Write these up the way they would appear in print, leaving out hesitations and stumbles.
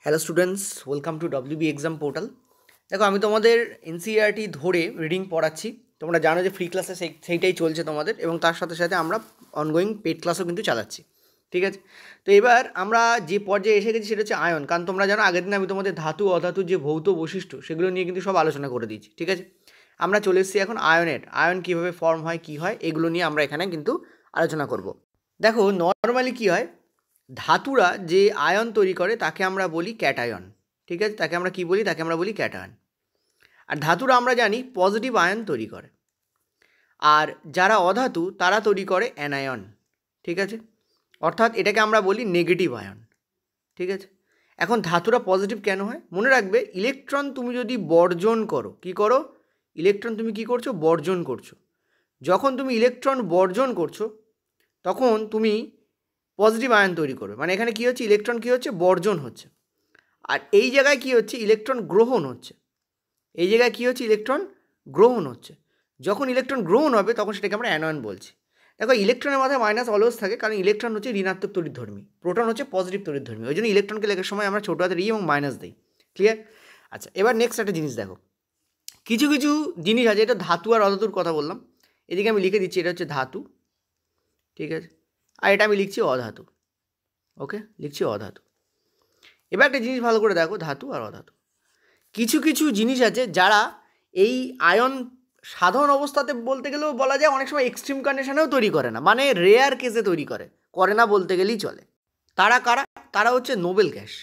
Hello students, welcome to WB exam portal. দেখো, আমি তোমাদের এনসিইআরটি ধরে রিডিং পড়াচ্ছি। তোমরা জানো যে ফ্রি ক্লাসে সেইটাই চলছে তোমাদের, এবং তার সাথে সাথে আমরা অনগোয়িং পেড ক্লাসও কিন্তু চালাচ্ছি। ঠিক আছে, তো এবার আমরা যে পর্যায়ে এসে গেছি সেটা হচ্ছে আয়ন। কারণ তোমরা জানো আগের দিন আমি তোমাদের ধাতু অধাতুর যে ভৌত বৈশিষ্ট্য সেগুলো নিয়ে কিন্তু সব আলোচনা করে দিয়েছি। ঠিক আছে, আমরা চলে এসেছি এখন আয়ন কীভাবে ফর্ম হয়, কী হয়, এগুলো নিয়ে আমরা এখানে কিন্তু আলোচনা করব। দেখো, নর্মালি কী হয়, ধাতুরা যে আয়ন তৈরি করে তাকে আমরা বলি ক্যাটায়ন। ঠিক আছে, তাকে আমরা কি বলি, তাকে আমরা বলি ক্যাটায়ন। আর ধাতুরা আমরা জানি পজিটিভ আয়ন তৈরি করে, আর যারা অধাতু তারা তৈরি করে অ্যানায়ন। ঠিক আছে, অর্থাৎ এটাকে আমরা বলি নেগেটিভ আয়ন। ঠিক আছে, এখন ধাতুরা পজিটিভ কেন হয়? মনে রাখবে, ইলেকট্রন তুমি যদি বর্জন করো, কি করো? ইলেকট্রন তুমি কি করছো? বর্জন করছো। যখন তুমি ইলেকট্রন বর্জন করছো তখন তুমি পজিটিভ আয়ন তৈরি করবে। মানে এখানে কী হচ্ছে, ইলেকট্রন কী হচ্ছে? বর্জন হচ্ছে। আর এই জায়গায় কী হচ্ছে? ইলেকট্রন গ্রহণ হচ্ছে। এই জায়গায় কী হচ্ছে? ইলেকট্রন গ্রহণ হচ্ছে। যখন ইলেকট্রন গ্রহণ হবে তখন সেটাকে আমরা অ্যানায়ন বলছি। দেখো, ইলেকট্রনের মাথায় মাইনাস অলওয়েজ থাকে, কারণ ইলেকট্রন হচ্ছে ঋণাত্মক তড়িৎধর্মী, প্রোটন হচ্ছে পজিটিভ তড়িৎধর্মী। ওই জন্য ইলেকট্রনকে লেখার সময় আমরা ছোটো হাতের ই এবং মাইনাস দিই। ক্লিয়ার? আচ্ছা, এবার নেক্সট একটা জিনিস দেখো, কিছু কিছু জিনিস আছে, এটা ধাতু আর অধাতুর কথা বললাম, এদিকে আমি লিখে দিচ্ছি এটা হচ্ছে ধাতু। ঠিক আছে, আর এটা আমি লিখছি অধাতু। ওকে, লিখছি অধাতু। এবার একটা জিনিস ভালো করে দেখো, ধাতু আর অধাতু, কিছু কিছু জিনিস আছে যারা এই আয়ন সাধারণ অবস্থাতে বলতে গেলেও বলা যায় অনেক সময় এক্সট্রিম কন্ডিশনেও তৈরি করে না, মানে রেয়ার কেসে তৈরি করে না বলতে গেলেই চলে। তারা কারা? তারা হচ্ছে নোবেল গ্যাস।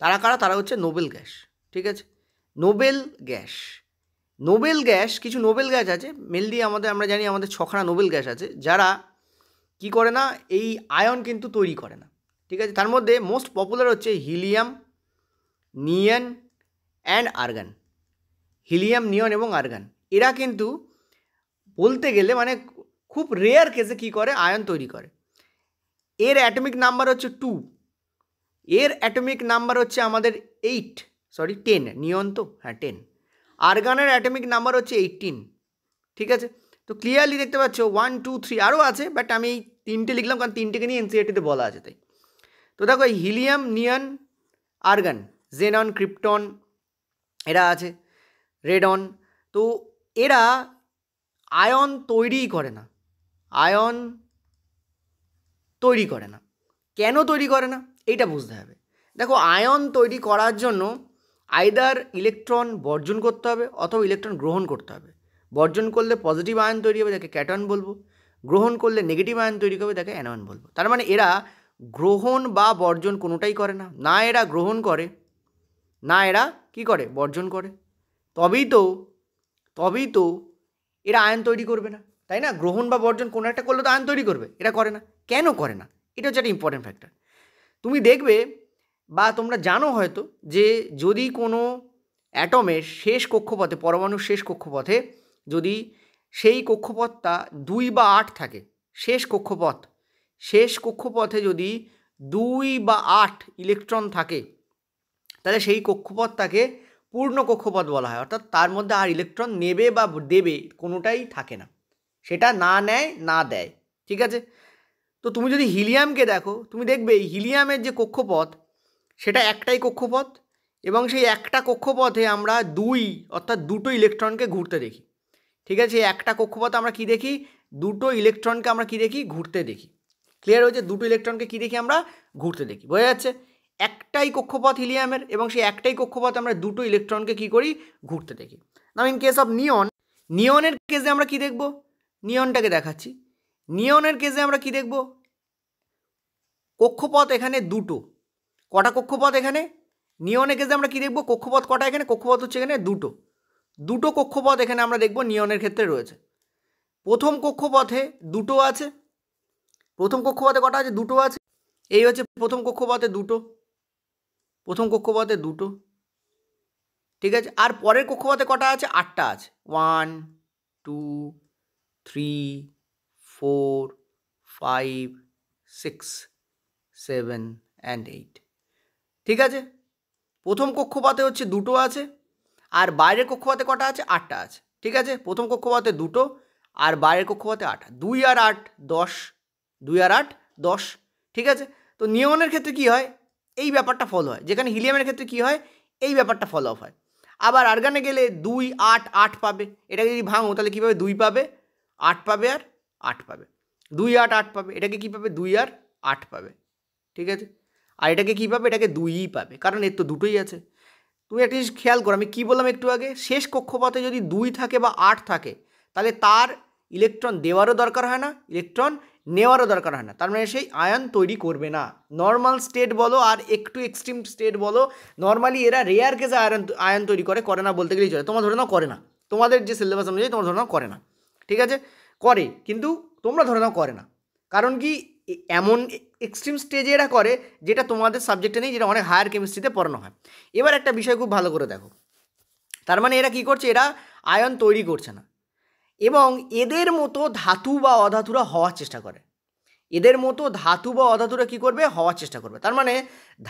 তারা কারা? তারা হচ্ছে নোবেল গ্যাস। ঠিক আছে, নোবেল গ্যাস। নোবেল গ্যাস, কিছু নোবেল গ্যাস আছে, মেনলি আমরা জানি আমাদের 6খানা নোবেল গ্যাস আছে, যারা কি করে না, এই আয়ন কিন্তু তৈরি করে না। ঠিক আছে, তার মধ্যে মোস্ট পপুলার হচ্ছে helium, neon and argon. Helium, neon এবং আর্গন, এরা কিন্তু বলতে গেলে মানে খুব রেয়ার কেসে কী করে, আয়ন তৈরি করে। এর অ্যাটমিক নাম্বার হচ্ছে 2, এর অ্যাটমিক নাম্বার হচ্ছে আমাদের 10, নিয়ন তো, হ্যাঁ 10। আর্গনের অ্যাটমিক নাম্বার হচ্ছে 18। ঠিক আছে, তো ক্লিয়ারলি দেখতে পাচ্ছ 1, 2, 3 আরও আছে, বাট আমি এই 3টে লিখলাম কারণ 3টেকে নিয়ে এনসিইআরটিতে বলা আছে তাই। তো দেখো, এই হিলিয়াম, নিয়ন, আর্গন, জেনন, ক্রিপ্টন, এরা আছে, রেডন, তো এরা আয়ন তৈরিই করে না। আয়ন তৈরি করে না। কেন তৈরি করে না এইটা বুঝতে হবে। দেখো, আয়ন তৈরি করার জন্য আইদার ইলেকট্রন বর্জন করতে হবে অথবা ইলেকট্রন গ্রহণ করতে হবে। বর্জন করলে পজিটিভ আয়ন তৈরি হবে, যাকে ক্যাটয়ন বলবো। গ্রহণ করলে নেগেটিভ আয়ন তৈরি হবে, তাকে অ্যানায়ন বলবো। তার মানে এরা গ্রহণ বা বর্জন কোনোটাই করে না। না এরা গ্রহণ করে, না এরা কী করে, বর্জন করে। তবেই তো এরা আয়ন তৈরি করবে না, তাই না? গ্রহণ বা বর্জন কোনো একটা করলে তো আয়ন তৈরি করবে, এরা করে না। কেন করে না? এটা হচ্ছে একটা ইম্পর্টেন্ট ফ্যাক্টর। তুমি দেখবে বা তোমরা জানো হয়তো যে যদি কোনো অ্যাটমের শেষ কক্ষপথে, পরমাণুর শেষ কক্ষপথে যদি সেই কক্ষপথটা 2 বা 8 থাকে, শেষ কক্ষপথে যদি 2 বা 8 ইলেকট্রন থাকে, তাহলে সেই কক্ষপথটাকে পূর্ণ কক্ষপথ বলা হয়। অর্থাৎ তার মধ্যে আর ইলেকট্রন নেবে বা দেবে কোনোটাই থাকে না, সেটা না নেয় না দেয়। ঠিক আছে, তো তুমি যদি হিলিয়ামকে দেখো, তুমি দেখবে হিলিয়ামের যে কক্ষপথ সেটা একটাই কক্ষপথ, এবং সেই একটা কক্ষপথে আমরা অর্থাৎ দুটো ইলেকট্রনকে ঘুরতে দেখি। ঠিক আছে, একটা কক্ষপথে আমরা কি দেখি, দুটো ইলেকট্রনকে আমরা কি দেখি, ঘুরতে দেখি। ক্লিয়ার হয়েছে? দুটো ইলেকট্রনকে কি দেখি, আমরা ঘুরতে দেখি। বোঝা যাচ্ছে? একটাই কক্ষপথ হিলিয়ামের, এবং সেই একটাই কক্ষপথে আমরা দুটো ইলেকট্রনকে কি করি, ঘুরতে দেখি। নাও ইন কেস অফ নিয়নের কেসে আমরা কি দেখব, নিয়নটাকে দেখাচ্ছি। নিয়নের কেসে আমরা কি দেখব, কক্ষপথ এখানে দুটো। কটা কক্ষপথ এখানে? নিয়নের কেসে আমরা কি দেখব, কক্ষপথ কটা এখানে? কক্ষপথ হচ্ছে এখানে দুটো কক্ষপথ এখানে আমরা দেখব নিয়নের ক্ষেত্রে রয়েছে। প্রথম কক্ষপথে দুটো আছে। প্রথম কক্ষপথে কটা আছে? দুটো আছে। এই হচ্ছে প্রথম কক্ষপথে দুটো। ঠিক আছে, আর পরের কক্ষপথে কটা আছে? 8টা আছে। 1, 2, 3, 4, 5, 6, 7 and 8। ঠিক আছে, প্রথম কক্ষপথে হচ্ছে দুটো আছে, আর বাইরের কক্ষপথে কটা আছে? 8টা আছে। ঠিক আছে, প্রথম কক্ষপথে দুটো আর বাইরের কক্ষপথে 8। 2 আর 8 10, 2 আর 8 10। ঠিক আছে, তো নিয়নের ক্ষেত্রে কি হয়, এই ব্যাপারটা ফলো হয়, যেখানে হিলিয়ামের ক্ষেত্রে কী হয়, এই ব্যাপারটা ফলো আপ হয়। আবার আর্গানে গেলে 2 8 8 পাবে, এটাকে যদি ভাঙো তাহলে কী পাবে, 2 পাবে, 8 পাবে আর 8 পাবে, 2 8 8 পাবে, এটাকে কী পাবে, 2 আর 8 পাবে, ঠিক আছে। আর এটাকে কী পাবে, এটাকে 2ই পাবে, কারণ এর তো দুটোই আছে। তুমি একটা জিনিস খেয়াল করো, আমি কী বললাম একটু আগে, শেষ কক্ষপথে যদি 2 থাকে বা 8 থাকে তাহলে তার ইলেকট্রন দেওয়ারও দরকার হয় না, ইলেকট্রন নেওয়ারও দরকার হয় না, তার মানে সেই আয়ন তৈরি করবে না। নর্মাল স্টেট বলো আর একটু এক্সট্রিম স্টেট বলো, নর্মালি এরা রেয়ার কেসে আয়ন তৈরি করে না বলতে গেলেই চলে। তোমরা ধরে নাও করে না, তোমাদের যে সিলেবাস অনুযায়ী তোমরা ধরে নাও করে না, ঠিক আছে, করে কিন্তু তোমরা ধরে নাও করে না, কারণ কি এমন এক্সট্রিম স্টেজে এরা করে যেটা তোমাদের সাবজেক্টে নেই, যেটা অনেক হায়ার কেমিস্ট্রিতে পড়ানো হয়। এবার একটা বিষয় খুব ভালো করে দেখো, তার মানে এরা কী করছে, এরা আয়ন তৈরি করছে না, এবং এদের মতো ধাতু বা অধাতুরা হওয়ার চেষ্টা করে, এদের মতো ধাতু বা অধাতুরা কী করবে, হওয়ার চেষ্টা করবে। তার মানে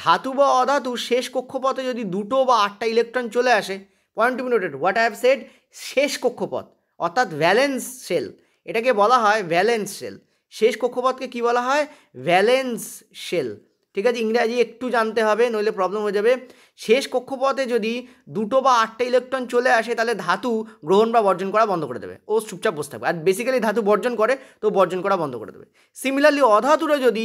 ধাতু বা অধাতু শেষ কক্ষপথে যদি 2 বা 8টা ইলেকট্রন চলে আসে, point to be noted, what I have said, শেষ কক্ষপথ অর্থাৎ ভ্যালেন্স শেল, এটাকে বলা হয় ভ্যালেন্স শেল। শেষ কক্ষপথকে কী বলা হয়, ভ্যালেন্স শেল, ঠিক আছে। ইংরাজি একটু জানতে হবে, নইলে প্রবলেম হয়ে যাবে। শেষ কক্ষপথে যদি 2 বা 8টা ইলেকট্রন চলে আসে তাহলে ধাতু গ্রহণ বা বর্জন করা বন্ধ করে দেবে, ও চুপচাপ বসে থাকবে। আর বেসিক্যালি ধাতু বর্জন করে, তো বর্জন করা বন্ধ করে দেবে। সিমিলারলি অধাতুরে যদি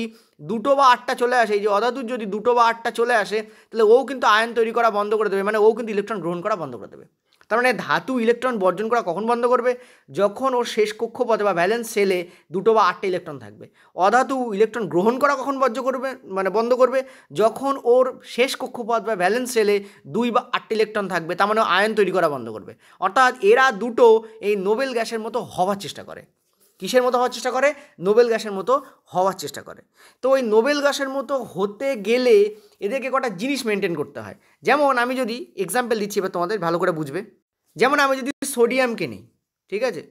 2 বা 8টা চলে আসে, এই যে অধাতুর যদি 2 বা 8টা চলে আসে তাহলে ও কিন্তু আয়ন তৈরি করা বন্ধ করে দেবে, মানে ও কিন্তু ইলেকট্রন গ্রহণ করা বন্ধ করে দেবে। তার মানে ধাতু ইলেকট্রন বর্জন করা কখন বন্ধ করবে, যখন ওর শেষ কক্ষপথে বা ভ্যালেন্স সেলে 2 বা 8টা ইলেকট্রন থাকবে। অধাতু ইলেকট্রন গ্রহণ করা কখন বন্ধ করবে, যখন ওর শেষ কক্ষপথ বা ভ্যালেন্স সেলে 2 বা 8টা ইলেকট্রন থাকবে, তার মানে আয়ন তৈরি করা বন্ধ করবে। অর্থাৎ এরা দুটো এই নোবেল গ্যাসের মতো হওয়ার চেষ্টা করে। কিসের মতো হওয়ার চেষ্টা করে, নোবেল গ্যাসের মতো হওয়ার চেষ্টা করে। তো ওই নোবেল গ্যাসের মতো হতে গেলে এদেরকে কটা জিনিস মেনটেন করতে হয়। যেমন আমি যদি এক্সাম্পল দিচ্ছি, এবার তোমাদের ভালো করে বুঝবে। যেমন আমি যদি সোডিয়ামকে নিই, ঠিক আছে,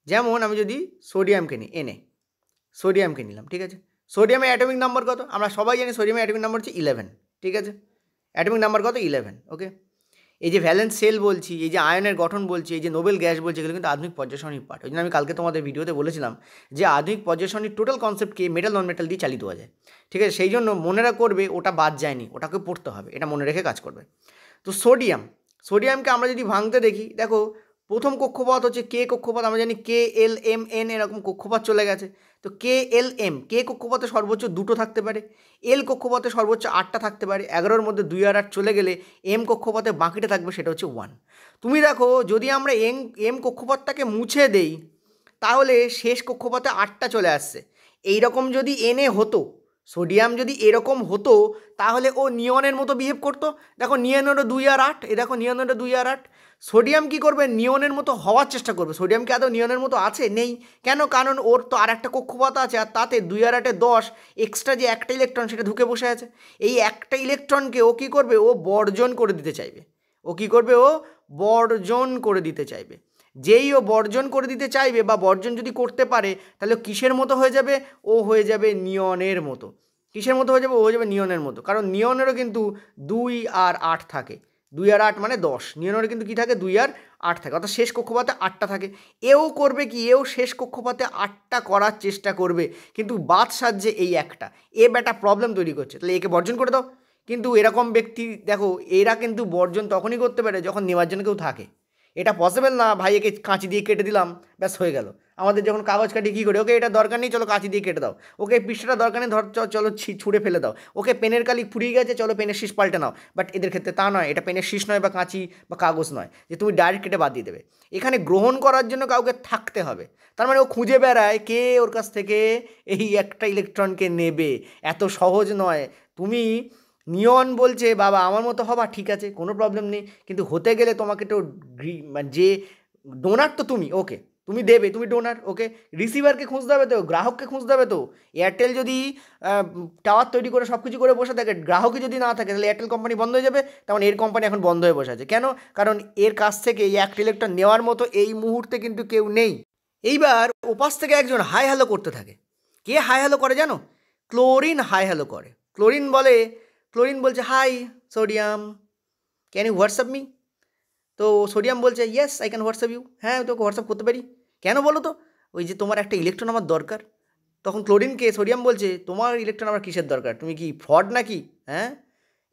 যেমন আমি যদি সোডিয়ামকে নিই, সোডিয়ামকে নিলাম, ঠিক আছে। সোডিয়ামের অ্যাটমিক নাম্বার কত, আমরা সবাই জানি সোডিয়ামের অ্যাটমিক নাম্বার হচ্ছে 11, ঠিক আছে। অ্যাটমিক নাম্বার কত, 11, ওকে। এই যে ভ্যালেন্স সেল বলছি, এই যে আয়নের গঠন বলছি, এই যে নোবেল গ্যাস বলছি, এগুলো কিন্তু আধুনিক পর্যায় সারণীর পার্ট। ওই জন্য আমি কালকে তোমাদের ভিডিওতে বলেছিলাম যে আধুনিক পর্যায় সারণীর টোটাল কনসেপ্টকে মেটাল নন মেটাল দিয়ে চালিয়ে দেওয়া যায়, ঠিক আছে। সেই জন্য মনে করবে ওটা বাদ যায়নি, ওটাকে পড়তে হবে, এটা মনে রেখে কাজ করবে। তো সোডিয়ামকে আমরা যদি ভাঙতে দেখি, দেখো প্রথম কক্ষপথ হচ্ছে কে কক্ষপথ, আমরা জানি KLMN এরকম কক্ষপথ চলে গেছে। তো কে কক্ষপথে সর্বোচ্চ 2টো থাকতে পারে, এল কক্ষপথে সর্বোচ্চ 8টা থাকতে পারে, 11-র মধ্যে 2 আর 8 চলে গেলে এম কক্ষপথে বাকিটা থাকবে, সেটা হচ্ছে 1। তুমি দেখো যদি আমরা এম কক্ষপথটাকে মুছে দেই তাহলে শেষ কক্ষপথে 8টা চলে আসছে। এইরকম যদি এনে হতো, সোডিয়াম যদি এরকম হতো তাহলে ও নিয়নের মতো বিহেভ করতো। দেখো নিয়নেরও 2 আর 8, এ দেখো নিয়নেরও 2 আর 8। সোডিয়াম কী করবে, নিয়নের মতো হওয়ার চেষ্টা করবে। সোডিয়াম কি আদৌ নিয়নের মতো আছে, নেই, কেন, কারণ ওর তো আর একটা কক্ষপথ আছে, আর তাতে 2 আর 8-এ 10 এক্সট্রা যে একটা ইলেকট্রন সেটা ঢুকে বসে আছে। এই একটা ইলেকট্রনকে ও কী করবে, ও বর্জন করে দিতে চাইবে। ও কী করবে, ও বর্জন করে দিতে চাইবে। যেই ও বর্জন করে দিতে চাইবে বা বর্জন যদি করতে পারে তাহলে কিসের মতো হয়ে যাবে, ও হয়ে যাবে নিয়নের মতো। কিসের মতো হয়ে যাবে, ও হয়ে যাবে নিয়নের মতো, কারণ নিয়নেরও কিন্তু 2 আর 8 থাকে। 2 আর 8 মানে 10, নিয়নেরও কিন্তু কী থাকে, 2 আর 8 থাকে, অর্থাৎ শেষ কক্ষপথে 8টা থাকে। এও করবে কি, এও শেষ কক্ষপথে 8টা করার চেষ্টা করবে, কিন্তু বাদ সাহায্যে এই একটা বেটা প্রবলেম তৈরি করছে, তাহলে একে বর্জন করে দাও। কিন্তু এরকম ব্যক্তি দেখো, এরা কিন্তু বর্জন তখনই করতে পারে যখন নেওয়ার জন্য কেউ থাকে। এটা পসিবল না, ভাই একে কাঁচি দিয়ে কেটে দিলাম, ব্যাস হয়ে গেল। আমাদের যখন কাগজ কাটি কী করি, ওকে এটা দরকার নেই, চলো কাঁচি দিয়ে কেটে দাও। ওকে পৃষ্ঠাটা দরকার নেই, চলো ছুঁড়ে ফেলে দাও। ওকে পেনের কালি ফুরিয়ে গেছে, চলো পেনের শীষ পাল্টে নাও। বাট এদের ক্ষেত্রে তা নয়, এটা পেনের শীষ নয় বা কাঁচি বা কাগজ নয় যে তুমি ডাইরেক্ট কেটে বাদ দিয়ে দেবে। এখানে গ্রহণ করার জন্য কাউকে থাকতে হবে। তার মানে ও খুঁজে বেড়ায় কে ওর কাছ থেকে এই একটা ইলেকট্রনকে নেবে, এত সহজ নয়। তুমি নিয়ন বলছে বাবা আমার মতো হবা, ঠিক আছে, কোনো প্রবলেম নেই, কিন্তু হতে গেলে তোমাকে তো যে ডোনার তো তুমি, ওকে তুমি দেবে, তুমি ডোনার, ওকে রিসিভারকে খুঁজতে হবে তো, গ্রাহককে খুঁজতে হবে তো। এয়ারটেল যদি টাওয়ার তৈরি করে সব কিছু করে বসে থাকে, গ্রাহকই যদি না থাকে তাহলে এয়ারটেল কোম্পানি বন্ধ হয়ে যাবে। তেমন এর কোম্পানি এখন বন্ধ হয়ে বসে আছে, কেন, কারণ এর কাছ থেকে এই একটা ইলেকট্রন নেওয়ার মতো এই মুহূর্তে কিন্তু কেউ নেই। এইবার ওপাশ থেকে একজন হাই হ্যালো করতে থাকে। কে হাই হ্যালো করে জানো, ক্লোরিন হাই হ্যালো করে। ক্লোরিন বলছে hi sodium, can you WhatsApp me. তো সোডিয়াম বলছে yes I can WhatsApp you, হ্যাঁ তোকে হোয়াটসঅ্যাপ করতে পারি, কেন বলো তো, ওই যে তোমার একটা ইলেকট্রন আমার দরকার। তখন ক্লোরিনকে সোডিয়াম বলছে তোমার ইলেকট্রন আমার কিসের দরকার, তুমি কি ফ্রড নাকি, হ্যাঁ,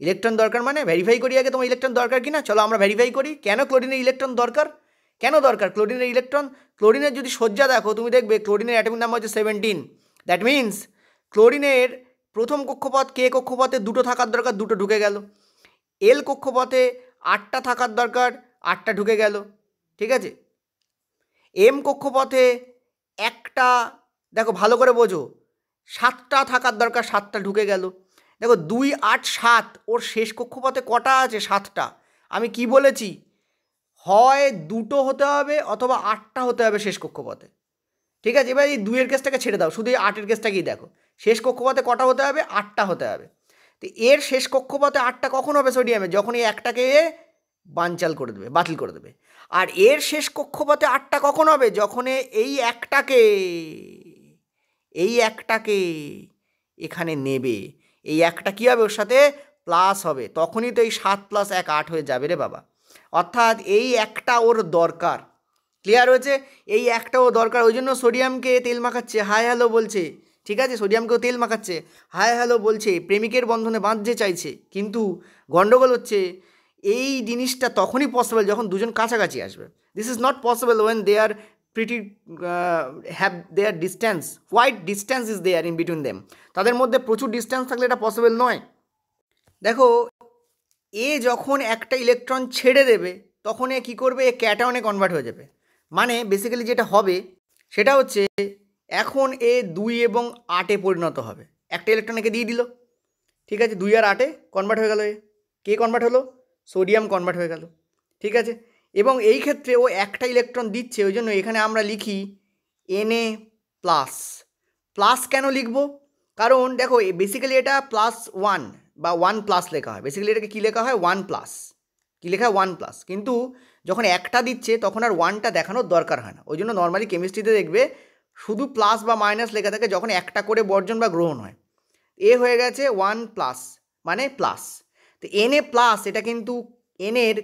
ইলেকট্রন দরকার মানে ভেরিফাই করি আগে তোমার ইলেকট্রন দরকার কি না। চলো আমরা ভেরিফাই করি কেন ক্লোরিনের ইলেকট্রন দরকার। কেন দরকার ক্লোরিনের ইলেকট্রন? ক্লোরিনের যদি সজ্জা দেখো তুমি দেখবে ক্লোরিনের অ্যাটমিক নাম্বার হচ্ছে 17। দ্যাট মিন্স ক্লোরিনের প্রথম কক্ষপথ কে কক্ষপথে 2টো থাকার দরকার, 2টো ঢুকে গেল। এল কক্ষপথে 8টা থাকার দরকার, 8টা ঢুকে গেল। ঠিক আছে, এম কক্ষপথে একটা, দেখো ভালো করে বোঝো, 7টা থাকার দরকার, 7টা ঢুকে গেল। দেখো 2, 8, 7, ওর শেষ কক্ষপথে কটা আছে? 7টা। আমি কি বলেছি? হয় 2টো হতে হবে অথবা 8টা হতে হবে শেষ কক্ষপথে। ঠিক আছে, এবার এই 2-এর কেসটাকে ছেড়ে দাও, শুধু এই 8-এর কেসটাকেই দেখো। শেষ কক্ষপথে কটা হতে হবে? 8টা হতে হবে। তো এর শেষ কক্ষপথে 8টা কখন হবে সোডিয়ামে? যখন এই একটাকে বানচাল করে দেবে, বাতিল করে দেবে। আর এর শেষ কক্ষপথে 8টা কখন হবে? যখন এই একটাকে এখানে নেবে, এই একটা কী হবে? ওর সাথে প্লাস হবে, তখনই তো এই 7 + 1 8 হয়ে যাবে রে বাবা। অর্থাৎ এই একটা ওর দরকার। ক্লিয়ার হয়েছে? এই একটা ও দরকার, ওই জন্য সোডিয়ামকে তেল মাখাচ্ছে, হাই হ্যালো বলছে। ঠিক আছে, সোডিয়ামকেও তেল মাখাচ্ছে, হাই হ্যালো বলছে, প্রেমিকের বন্ধনে বাঁধতে চাইছে। কিন্তু গণ্ডগোল হচ্ছে এই জিনিসটা তখনই পসিবল যখন দুজন কাছাকাছি আসবে। This is not possible when they are pretty have their distance, white distance is there in between them. তাদের মধ্যে প্রচুর ডিস্ট্যান্স থাকলে এটা পসিবল নয়। দেখো এ যখন একটা ইলেকট্রন ছেড়ে দেবে তখন এ কী করবে? এ ক্যাটায়নে কনভার্ট হয়ে যাবে। মানে বেসিক্যালি যেটা হবে সেটা হচ্ছে এখন এ 2 এবং 8-এ পরিণত হবে। একটা ইলেকট্রন একে দিয়ে দিল, ঠিক আছে, 2 আর 8-এ কনভার্ট হয়ে গেল। এ কে কনভার্ট হলো? সোডিয়াম কনভার্ট হয়ে গেল। ঠিক আছে, এবং এই ক্ষেত্রে ও একটা ইলেকট্রন দিচ্ছে, ওই জন্য এখানে আমরা লিখি Na প্লাস। প্লাস কেন লিখব? কারণ দেখো বেসিক্যালি এটা +1 বা 1+ লেখা হয়। বেসিক্যালি এটাকে কী লেখা হয়? 1+। কী লেখা হয়? 1+। কিন্তু যখন একটা দিচ্ছে তখন আর 1টা দেখানোর দরকার হয় না। ওই জন্য নর্মালি কেমিস্ট্রিতে দেখবে শুধু প্লাস বা মাইনাস লেখা থাকে যখন একটা করে বর্জন বা গ্রহণ হয়। এ হয়ে গেছে 1+ মানে প্লাস। তো Na প্লাস এটা কিন্তু এনের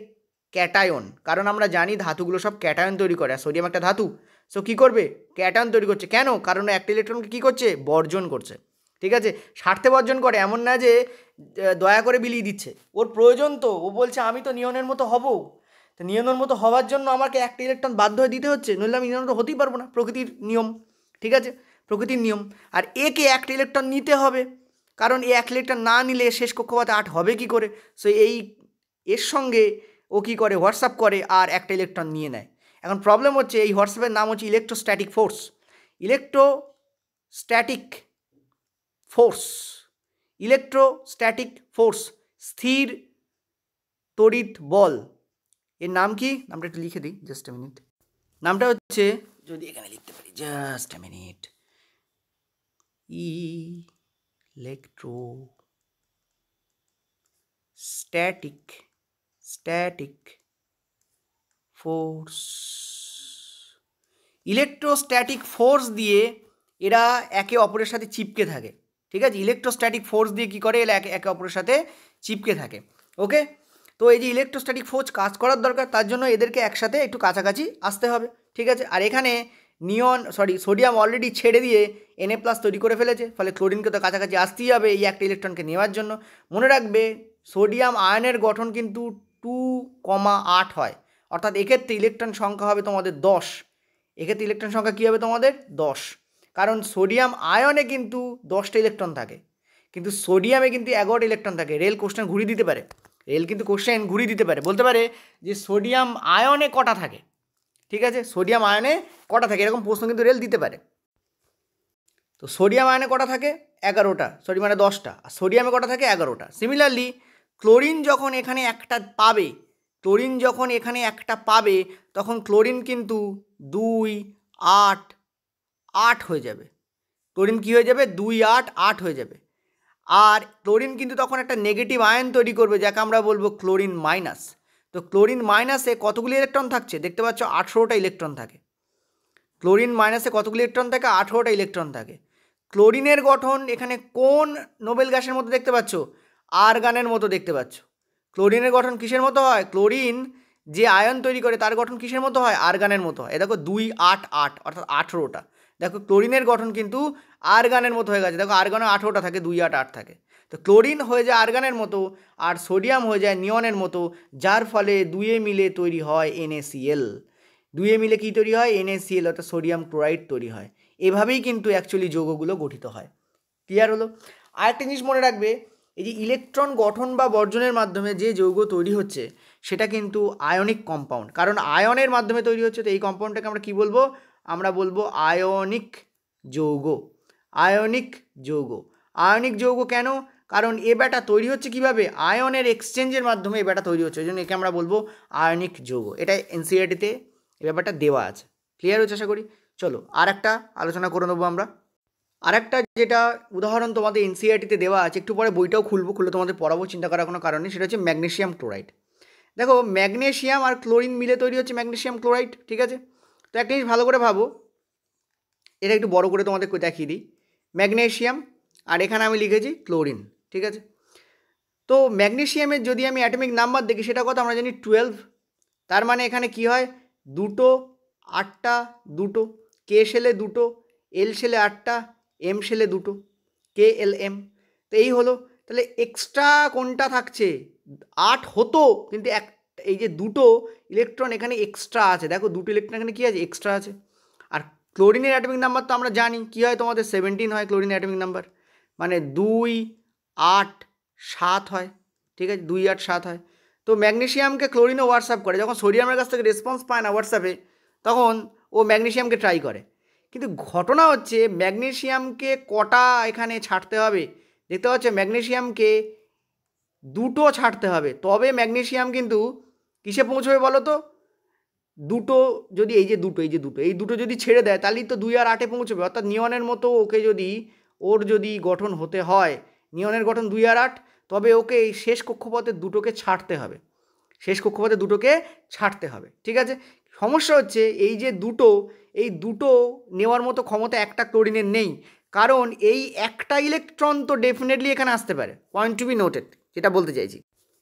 ক্যাটায়ন, কারণ আমরা জানি ধাতুগুলো সব ক্যাটায়ন তৈরি করে, আর সোডিয়াম একটা ধাতু। সো কী করবে? ক্যাটায়ন তৈরি করছে। কেন? কারণ একটা ইলেকট্রনকে কী করছে? বর্জন করছে। ঠিক আছে, স্বার্থে বর্জন করে, এমন না যে দয়া করে বিলিয়ে দিচ্ছে। ওর প্রয়োজন তো, ও বলছে আমি তো নিয়নের মতো হব, তো নিয়নের মতো হওয়ার জন্য আমাকে একটা ইলেকট্রন বাধ্য হয়ে দিতে হচ্ছে, নইলে আমি নিয়নের মতো হতেই পারবো না। প্রকৃতির নিয়ম। ঠিক আছে, প্রকৃতির নিয়ম। আর একে একটা ইলেকট্রন নিতে হবে, কারণ এই 1 ইলেকট্রন না নিলে শেষ কক্ষপথে 8 হবে কি করে? সো এর সঙ্গে ও কী করে? হোয়াটসঅ্যাপ করে আর একটা ইলেকট্রন নিয়ে নেয়। এখন প্রবলেম হচ্ছে এই হোয়াটসঅ্যাপের নাম হচ্ছে electrostatic force. Electrostatic force, electrostatic force, স্থির তড়িৎ বল। এর নাম কি? নামটা একটু লিখে দিই, জাস্ট এ মিনিট। নামটা হচ্ছে, যদি এখানে লিখতে পারি, just a minute, electrostatic force. Electrostatic force দিয়ে এরা একে অপরের সাথে চিপকে থাকে। ঠিক আছে, ইলেকট্রোস্ট্যাটিক ফোর্স দিয়ে কী করে? এরা একে অপরের সাথে চিপকে থাকে। ওকে, তো এই যে ইলেকট্রোস্ট্যাটিক ফোর্স কাজ করার দরকার, তার জন্য এদেরকে একসাথে একটু কাছাকাছি আসতে হবে। ঠিক আছে, আর এখানে সোডিয়াম অলরেডি ছেড়ে দিয়ে Na+ তৈরি করে ফেলেছে, ফলে ক্লোরিনকে তো কাছাকাছি আসতেই হবে এই একটা ইলেকট্রনকে নেওয়ার জন্য। মনে রাখবে সোডিয়াম আয়নের গঠন কিন্তু 2,8 হয়, অর্থাৎ এক্ষেত্রে ইলেকট্রন সংখ্যা হবে তোমাদের 10। এক্ষেত্রে ইলেকট্রন সংখ্যা কী হবে তোমাদের? 10। কারণ সোডিয়াম আয়নে কিন্তু 10টা ইলেকট্রন থাকে, কিন্তু সোডিয়ামে কিন্তু 11টা ইলেকট্রন থাকে। রেল কোশ্চেন ঘুরিয়ে দিতে পারে, বলতে পারে যে সোডিয়াম আয়নে কটা থাকে। ঠিক আছে, সোডিয়াম আয়নে কটা থাকে, এরকম প্রশ্ন কিন্তু রেল দিতে পারে। তো সোডিয়াম আয়নে কটা থাকে? 11টা, মানে 10টা। আর সোডিয়ামে কটা থাকে? 11টা। সিমিলারলি ক্লোরিন যখন এখানে একটা পাবে, তখন ক্লোরিন কিন্তু 2, 8, 8 হয়ে যাবে। ক্লোরিন কী হয়ে যাবে? 2, 8, 8 হয়ে যাবে। আর ক্লোরিন কিন্তু তখন একটা নেগেটিভ আয়ন তৈরি করবে, যাকে আমরা বলবো ক্লোরিন মাইনাস। তো ক্লোরিন মাইনাসে কতগুলি ইলেকট্রন থাকছে? দেখতে পাচ্ছ 18টা ইলেকট্রন থাকে। ক্লোরিন মাইনাসে কতগুলি ইলেকট্রন থাকে? 18টা ইলেকট্রন থাকে। ক্লোরিনের গঠন এখানে কোন নোবেল গ্যাসের মতো দেখতে পাচ্ছ? আর্গানের মতো দেখতে পাচ্ছ। ক্লোরিনের গঠন কিসের মতো হয়? ক্লোরিন যে আয়ন তৈরি করে তার গঠন কিসের মতো হয়? আর্গানের মতো হয়। এ দেখো 2, 8, 8, অর্থাৎ 18টা। দেখো ক্লোরিনের গঠন কিন্তু আর্গানের মতো হয়ে গেছে। দেখো আর্গানে 18টা থাকে, 2 8 8 থাকে। তো ক্লোরিন হয়ে যায় আর্গানের মতো, আর সোডিয়াম হয়ে যায় নিয়নের মতো, যার ফলে দুয়ে মিলে তৈরি হয় NaCl। দুয়ে মিলে কী তৈরি হয়? NaCl, অর্থাৎ সোডিয়াম ক্লোরাইড তৈরি হয়। এভাবেই কিন্তু অ্যাকচুয়ালি যৌগগুলো গঠিত হয়। ক্লিয়ার হলো? আরেকটা জিনিস মনে রাখবে, এই যে ইলেকট্রন গঠন বা বর্জনের মাধ্যমে যে যৌগ তৈরি হচ্ছে সেটা কিন্তু আয়নিক কম্পাউন্ড। কারণ আয়নের মাধ্যমে তৈরি হচ্ছে, তো এই কম্পাউন্ডটাকে আমরা কী বলবো? আমরা বলবো আয়নিক যৌগ। আয়নিক যৌগ। আয়নিক যৌগ কেন? কারণ এ ব্যাটা তৈরি হচ্ছে কিভাবে? আয়নের এক্সচেঞ্জের মাধ্যমে এ ব্যাটা তৈরি হচ্ছে, ওই জন্য একে আমরা বলবো আয়নিক যৌগ। এটা এনসিইআরটিতে এ ব্যাপারটা দেওয়া আছে। ক্লিয়ার হচ্ছে আশা করি? চলো আর একটা আলোচনা করে নেবো আমরা। আরেকটা যেটা উদাহরণ তোমাদের এনসিইআরটিতে দেওয়া আছে, একটু পরে বইটাও খুলে তোমাদের পড়াবো, চিন্তা করার কোনো কারণ নেই। সেটা হচ্ছে ম্যাগনেসিয়াম ক্লোরাইড। দেখো ম্যাগনেসিয়াম আর ক্লোরিন মিলে তৈরি হচ্ছে ম্যাগনেসিয়াম ক্লোরাইড, ঠিক আছে? তো একটা জিনিস ভালো করে ভাবো, এটা একটু বড় করে তোমাদের দেখিয়ে দিই। ম্যাগনেসিয়াম আর এখানে আমি লিখেছি ক্লোরিন, ঠিক আছে? তো ম্যাগনেসিয়ামের যদি আমি অ্যাটমিক নাম্বার দেখি সেটা কত? আমরা জানি 12। তার মানে এখানে কি হয়? 2, 8টা, 2, কে শেলে 2, এল শেলে 8টা, এম শেলে 2, KLM। তো এই হলো। তাহলে এক্সট্রা কোনটা থাকছে? 8 হতো, কিন্তু এই যে 2 ইলেকট্রন এখানে এক্সট্রা আছে। দেখো 2 ইলেকট্রন এখানে কী আছে? এক্সট্রা আছে। আর ক্লোরিনের অ্যাটমিক নাম্বার তো আমরা জানি কী হয়, তোমাদের 17 হয় ক্লোরিনের অ্যাটমিক নাম্বার, মানে 2, 8, 7 হয়, ঠিক আছে? 2, 8, 7 হয়। তো ম্যাগনেসিয়ামকে ক্লোরিনও হোয়াটসঅ্যাপ করে, যখন সোডিয়ামের কাছ থেকে রেসপন্স পায় না হোয়াটসঅ্যাপে, তখন ও ম্যাগনেসিয়ামকে ট্রাই করে। কিন্তু ঘটনা হচ্ছে ম্যাগনেসিয়ামকে কটা এখানে ছাড়তে হবে? দেখতে পাচ্ছ ম্যাগনেসিয়ামকে 2 ছাড়তে হবে, তবে ম্যাগনেসিয়াম কিন্তু কিসে পৌঁছবে বলো তো? 2 যদি এই যে 2 যদি ছেড়ে দেয় তাহলেই তো 2 আর 8-এ পৌঁছবে। অর্থাৎ নিয়নের মতো ওকে যদি ওর যদি গঠন হতে হয়, নিয়নের গঠন 2 আর 8, তবে ওকে এই শেষ কক্ষপথে 2টোকে ছাড়তে হবে। শেষ কক্ষপথে 2টোকে ছাড়তে হবে, ঠিক আছে? সমস্যা হচ্ছে এই যে 2 নেওয়ার মতো ক্ষমতা একটা ক্লোরিনের নেই। কারণ এই একটা ইলেকট্রন তো ডেফিনেটলি এখানে আসতে পারে। পয়েন্ট টু বি নোটেড, যেটা বলতে চাইছি,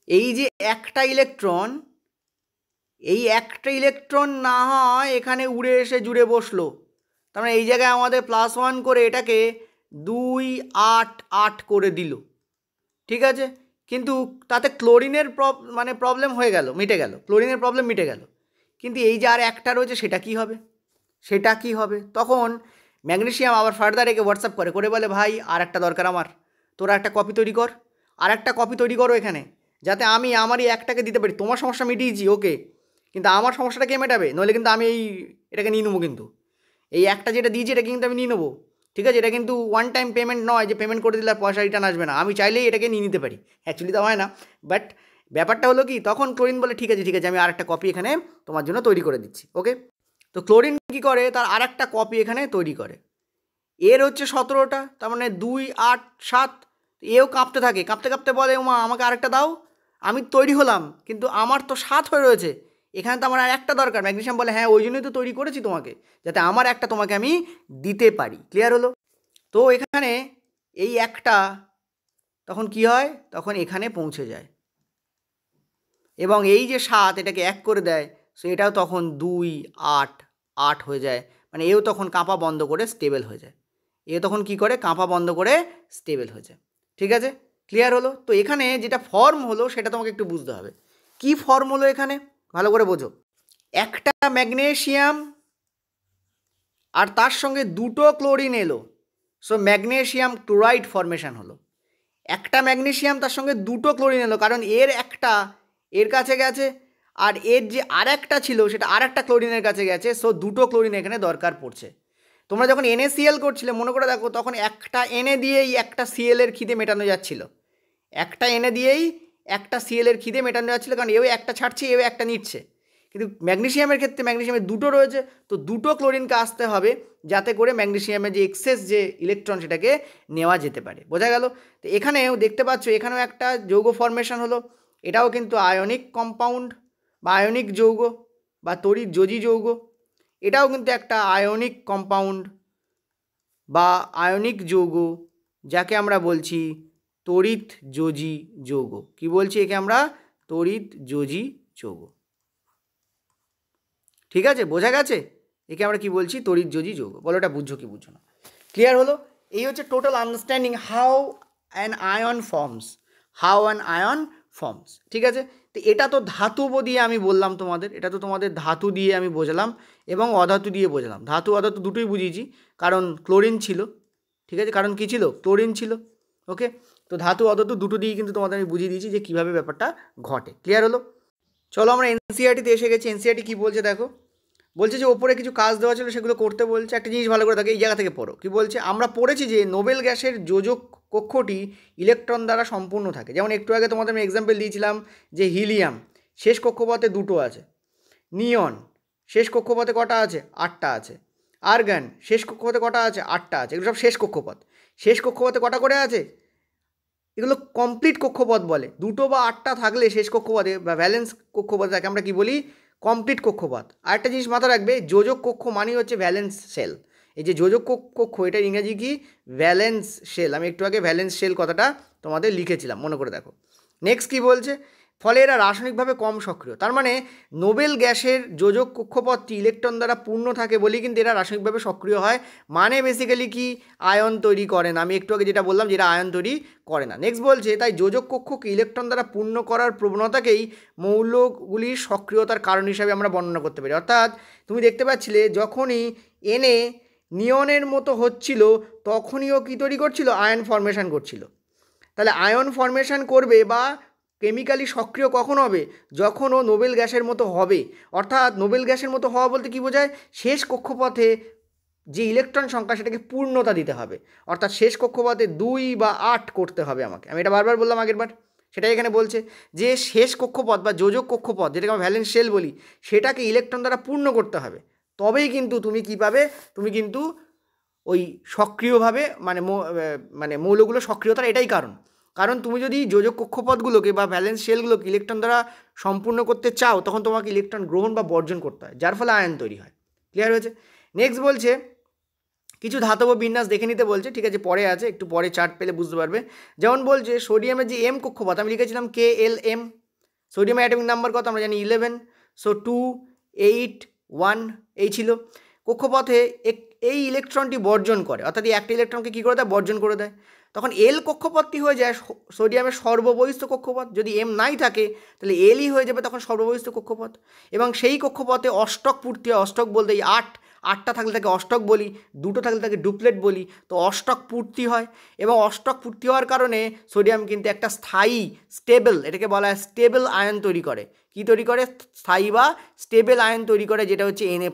এই যে একটা ইলেকট্রন, এই একটা ইলেকট্রন না হয় এখানে উড়ে এসে জুড়ে বসলো, তার মানে এই জায়গায় আমাদের +1 করে এটাকে 2, 8, 8 করে দিল, ঠিক আছে? কিন্তু তাতে ক্লোরিনের প্রবলেম হয়ে গেল, মিটে গেল, ক্লোরিনের প্রবলেম মিটে গেল। কিন্তু এই যে আর একটা রয়েছে সেটা কি হবে? সেটা কি হবে? তখন ম্যাগনেসিয়াম আবার ফার্দার একে হোয়াটসঅ্যাপ করে বলে, ভাই আর একটা দরকার আমার, তোরা একটা কপি তৈরি কর, আর একটা কপি তৈরি করো এখানে, যাতে আমি আমারই একটাকে দিতে পারি। তোমার সমস্যা মিটিয়েছি, ওকে, কিন্তু আমার সমস্যাটা কে মেটাবে? নইলে কিন্তু আমি এটাকে নিয়ে নেবো। কিন্তু এই একটা যেটা দিয়েছি এটা কিন্তু আমি নিয়ে নেবো, ঠিক আছে? এটা কিন্তু ওয়ান টাইম পেমেন্ট নয় যে পেমেন্ট করে দিলে আর পয়সা রিটার্ন আসবে না। আমি চাইলেই এটাকে নিয়ে নিতে পারি, অ্যাকচুয়ালি তো হয় না। বাট ব্যাপারটা হলো কি, তখন ক্লোরিন বলে ঠিক আছে আমি আর একটা কপি এখানে তোমার জন্য তৈরি করে দিচ্ছি, ওকে? তো ক্লোরিন কী করে? তার আর একটা কপি এখানে তৈরি করে। এর হচ্ছে 17টা, তার মানে 2, 8, 7। এও কাঁপতে থাকে, কাঁপতে বলে, ওমা আমাকে আরেকটা দাও, আমি তৈরি হলাম, কিন্তু আমার তো 7 হয়ে রয়েছে, এখানে তো আমার আর একটা দরকার। ম্যাগনেসিয়াম বলে, হ্যাঁ ওই জন্যই তো তৈরি করেছি তোমাকে, যাতে আমার একটা তোমাকে আমি দিতে পারি। ক্লিয়ার হলো? তো এখানে এই একটা তখন কি হয়? তখন এখানে পৌঁছে যায়, এবং এই যে 7 এটাকে 1 করে দেয়, সো এটাও তখন 2, 8, 8 হয়ে যায়। মানে এও তখন কাঁপা বন্ধ করে স্টেবল হয়ে যায়। এ তখন কি করে? কাঁপা বন্ধ করে স্টেবল হয়ে যায়, ঠিক আছে? ক্লিয়ার হলো? তো এখানে যেটা ফর্ম হলো সেটা তোমাকে একটু বুঝতে হবে। কি ফর্ম হলো এখানে? ভালো করে বোঝো। একটা ম্যাগনেসিয়াম আর তার সঙ্গে 2 ক্লোরিন এলো, সো ম্যাগনেসিয়াম ক্লোরাইড ফর্মেশন হলো। একটা ম্যাগনেসিয়াম তার সঙ্গে 2 ক্লোরিন এলো, কারণ এর একটা এর কাছে গেছে, আর এর যে আর একটা ছিল সেটা আর একটা ক্লোরিনের কাছে গেছে, সো 2 ক্লোরিন এখানে দরকার পড়ছে। তোমরা যখন NaCl করছিলে মনে করে দেখো, তখন একটা Na দিয়েই একটা Cl এর খিদে মেটানো যাচ্ছিল, একটা Na দিয়েই একটা Cl এর খিদে মেটানো যাচ্ছিলো, কারণ এও একটা ছাড়ছে এও একটা নিচ্ছে। কিন্তু ম্যাগনেসিয়ামের ক্ষেত্রে ম্যাগনেসিয়ামের 2 রয়েছে, তো 2 ক্লোরিনকে আসতে হবে, যাতে করে ম্যাগনেসিয়ামের যে এক্সেস যে ইলেকট্রন সেটাকে নেওয়া যেতে পারে। বোঝা গেল? তো এখানেও দেখতে পাচ্ছ, এখানেও একটা যৌগ ফর্মেশন হলো। এটাও কিন্তু আয়নিক কম্পাউন্ড বা আয়নিক যৌগ বা তড়িৎযোজী যৌগ। এটাও কিন্তু একটা আয়নিক কম্পাউন্ড বা আয়নিক যৌগ, যাকে আমরা বলছি তড়িৎযোজী যৌগ। কি বলছি একে আমরা? তড়িৎযোজী যৌগ। ঠিক আছে, বোঝা গেছে? একে আমরা কি বলছি, তড়িৎযোজী যৌগ। বলো এটা বুঝছো কি বুঝছো না? ক্লিয়ার হলো? এই হচ্ছে total understanding how an ion forms. ঠিক আছে? তো এটা তো ধাতব দিয়ে আমি বললাম তোমাদের, এটা তো তোমাদের ধাতু দিয়ে আমি বোঝালাম এবং অধাতু দিয়ে বোঝালাম। ধাতু অধাতু দুটোই বুঝিয়েছি, কারণ ক্লোরিন ছিল। ঠিক আছে? কারণ কী ছিল? ক্লোরিন ছিল। ওকে, তো ধাতু অধাতু দুটো দিয়েই কিন্তু তোমাদের আমি বুঝিয়ে দিয়েছি যে কীভাবে ব্যাপারটা ঘটে। ক্লিয়ার হলো? চলো আমরা এনসিইআরটিতে এসে গেছি। এনসিইআরটি কী বলছে দেখো, বলছে যে ওপরে কিছু কাজ দেওয়া ছিল সেগুলো করতে বলছে। একটা জিনিস ভালো করে থাকে, এই জায়গা থেকে পড়ো। কী বলছে? আমরা পড়েছি যে নোবেল গ্যাসের যোজক কক্ষটি ইলেকট্রন দ্বারা সম্পূর্ণ থাকে। যেমন একটু আগে তোমাদের আমি এক্সাম্পল দিয়েছিলাম যে হিলিয়াম শেষ কক্ষপথে 2টো আছে, নিয়ন শেষ কক্ষপথে কটা আছে? 8টা আছে, আর্গন শেষ কক্ষপথে কটা আছে? 8টা আছে। এগুলো সব শেষ কক্ষপথ। শেষ কক্ষপথে কটা করে আছে? এগুলো কমপ্লিট কক্ষপথ বলে। 2টো বা 8টা থাকলে শেষ কক্ষপথে বা ভ্যালেন্স কক্ষপথে থাকে আমরা কি বলি? কমপ্লিট কক্ষপথ। আর একটা জিনিস মাথা রাখবে, যোজক কক্ষ মানেই হচ্ছে ভ্যালেন্স শেল। এই যে যোজক কক্ষ, এটার ইংরেজি কি? Valence shell. আমি একটু আগে ভ্যালেন্স শেল কথাটা তোমাদের লিখেছিলাম, মনে করে দেখো। নেক্সট কি বলছে? ফলে এরা রাসায়নিকভাবে কম সক্রিয়। তার মানে নোবেল গ্যাসের যোজক কক্ষপথটি ইলেকট্রন দ্বারা পূর্ণ থাকে বলেই কিন্তু এরা রাসায়নিকভাবে সক্রিয় হয়। মানে বেসিক্যালি কি? আয়ন তৈরি করে না। আমি একটু আগে যেটা বললাম, যেটা আয়ন তৈরি করে না। নেক্সট বলছে, তাই যোজক কক্ষকে ইলেকট্রন দ্বারা পূর্ণ করার প্রবণতাকেই মৌলগুলির সক্রিয়তার কারণ হিসাবে আমরা বর্ণনা করতে পারি। অর্থাৎ তুমি দেখতে পাচ্ছিলে যখনই এনে নিয়নের মতো হচ্ছিল তখনই ও কী তৈরি করছিল? আয়ন ফর্মেশন করছিল। তাহলে আয়ন ফর্মেশন করবে বা কেমিক্যালি সক্রিয় কখন হবে? যখন ও নোবেল গ্যাসের মতো হবে। অর্থাৎ নোবেল গ্যাসের মতো হওয়া বলতে কী বোঝায়? শেষ কক্ষপথে যে ইলেকট্রন সংখ্যা সেটাকে পূর্ণতা দিতে হবে। অর্থাৎ শেষ কক্ষপথে 2 বা 8 করতে হবে আমাকে। আমি এটা বারবার বললাম আগেরবার, সেটাই এখানে বলছে যে শেষ কক্ষপথ বা যোজক কক্ষপথ, যেটাকে আমরা ভ্যালেন্স শেল বলি, সেটাকে ইলেকট্রন দ্বারা পূর্ণ করতে হবে। তবেই কিন্তু তুমি কী পাবে? তুমি কিন্তু ওই সক্রিয়ভাবে মানে মৌলগুলো সক্রিয়তার এটাই কারণ তুমি যদি যোজক কক্ষপথগুলোকে বা ভ্যালেন্স শেলগুলোকে ইলেকট্রন দ্বারা সম্পূর্ণ করতে চাও, তখন তোমাকে ইলেকট্রন গ্রহণ বা বর্জন করতে হয়, যার ফলে আয়ন তৈরি হয়। ক্লিয়ার হয়েছে? নেক্সট বলছে কিছু ধাতব বিন্যাস দেখে নিতে বলছে। ঠিক আছে, পরে আছে, একটু পরে চার্ট পেলে বুঝতে পারবে। যেমন বলছে সোডিয়ামের যে এম কক্ষপথ, আমি লিখেছিলাম KLM। সোডিয়ামের অ্যাটমিক নাম্বার কত? আমরা জানি 11। সো 2, 8, 1 এই ছিল। কক্ষপথে এই ইলেকট্রনটি বর্জন করে, অর্থাৎ এই একটা ইলেকট্রনকে কী করে দেয়? বর্জন করে দেয়। তখন এল কক্ষপথটি হয়ে যায় সোডিয়ামের সর্ববহিস্থ কক্ষপথ। যদি এম নাই থাকে তাহলে এলই হয়ে যাবে তখন সর্ববহিস্থ কক্ষপথ। এবং সেই কক্ষপথে অষ্টক পূর্তি হয়। অষ্টক বলতে এই 8টা থাকলে তাকে অষ্টক বলি, 2টো থাকলে তাকে ডুপ্লেট বলি। তো অষ্টক পূর্তি হয় এবং অষ্টক পূর্তি হওয়ার কারণে সোডিয়াম কিন্তু একটা স্থায়ী স্টেবল, এটাকে বলা হয় স্টেবল আয়ন তৈরি করে। কী তৈরি করে? স্থায়ী বা স্টেবল আয়ন তৈরি করে, যেটা হচ্ছে Na+।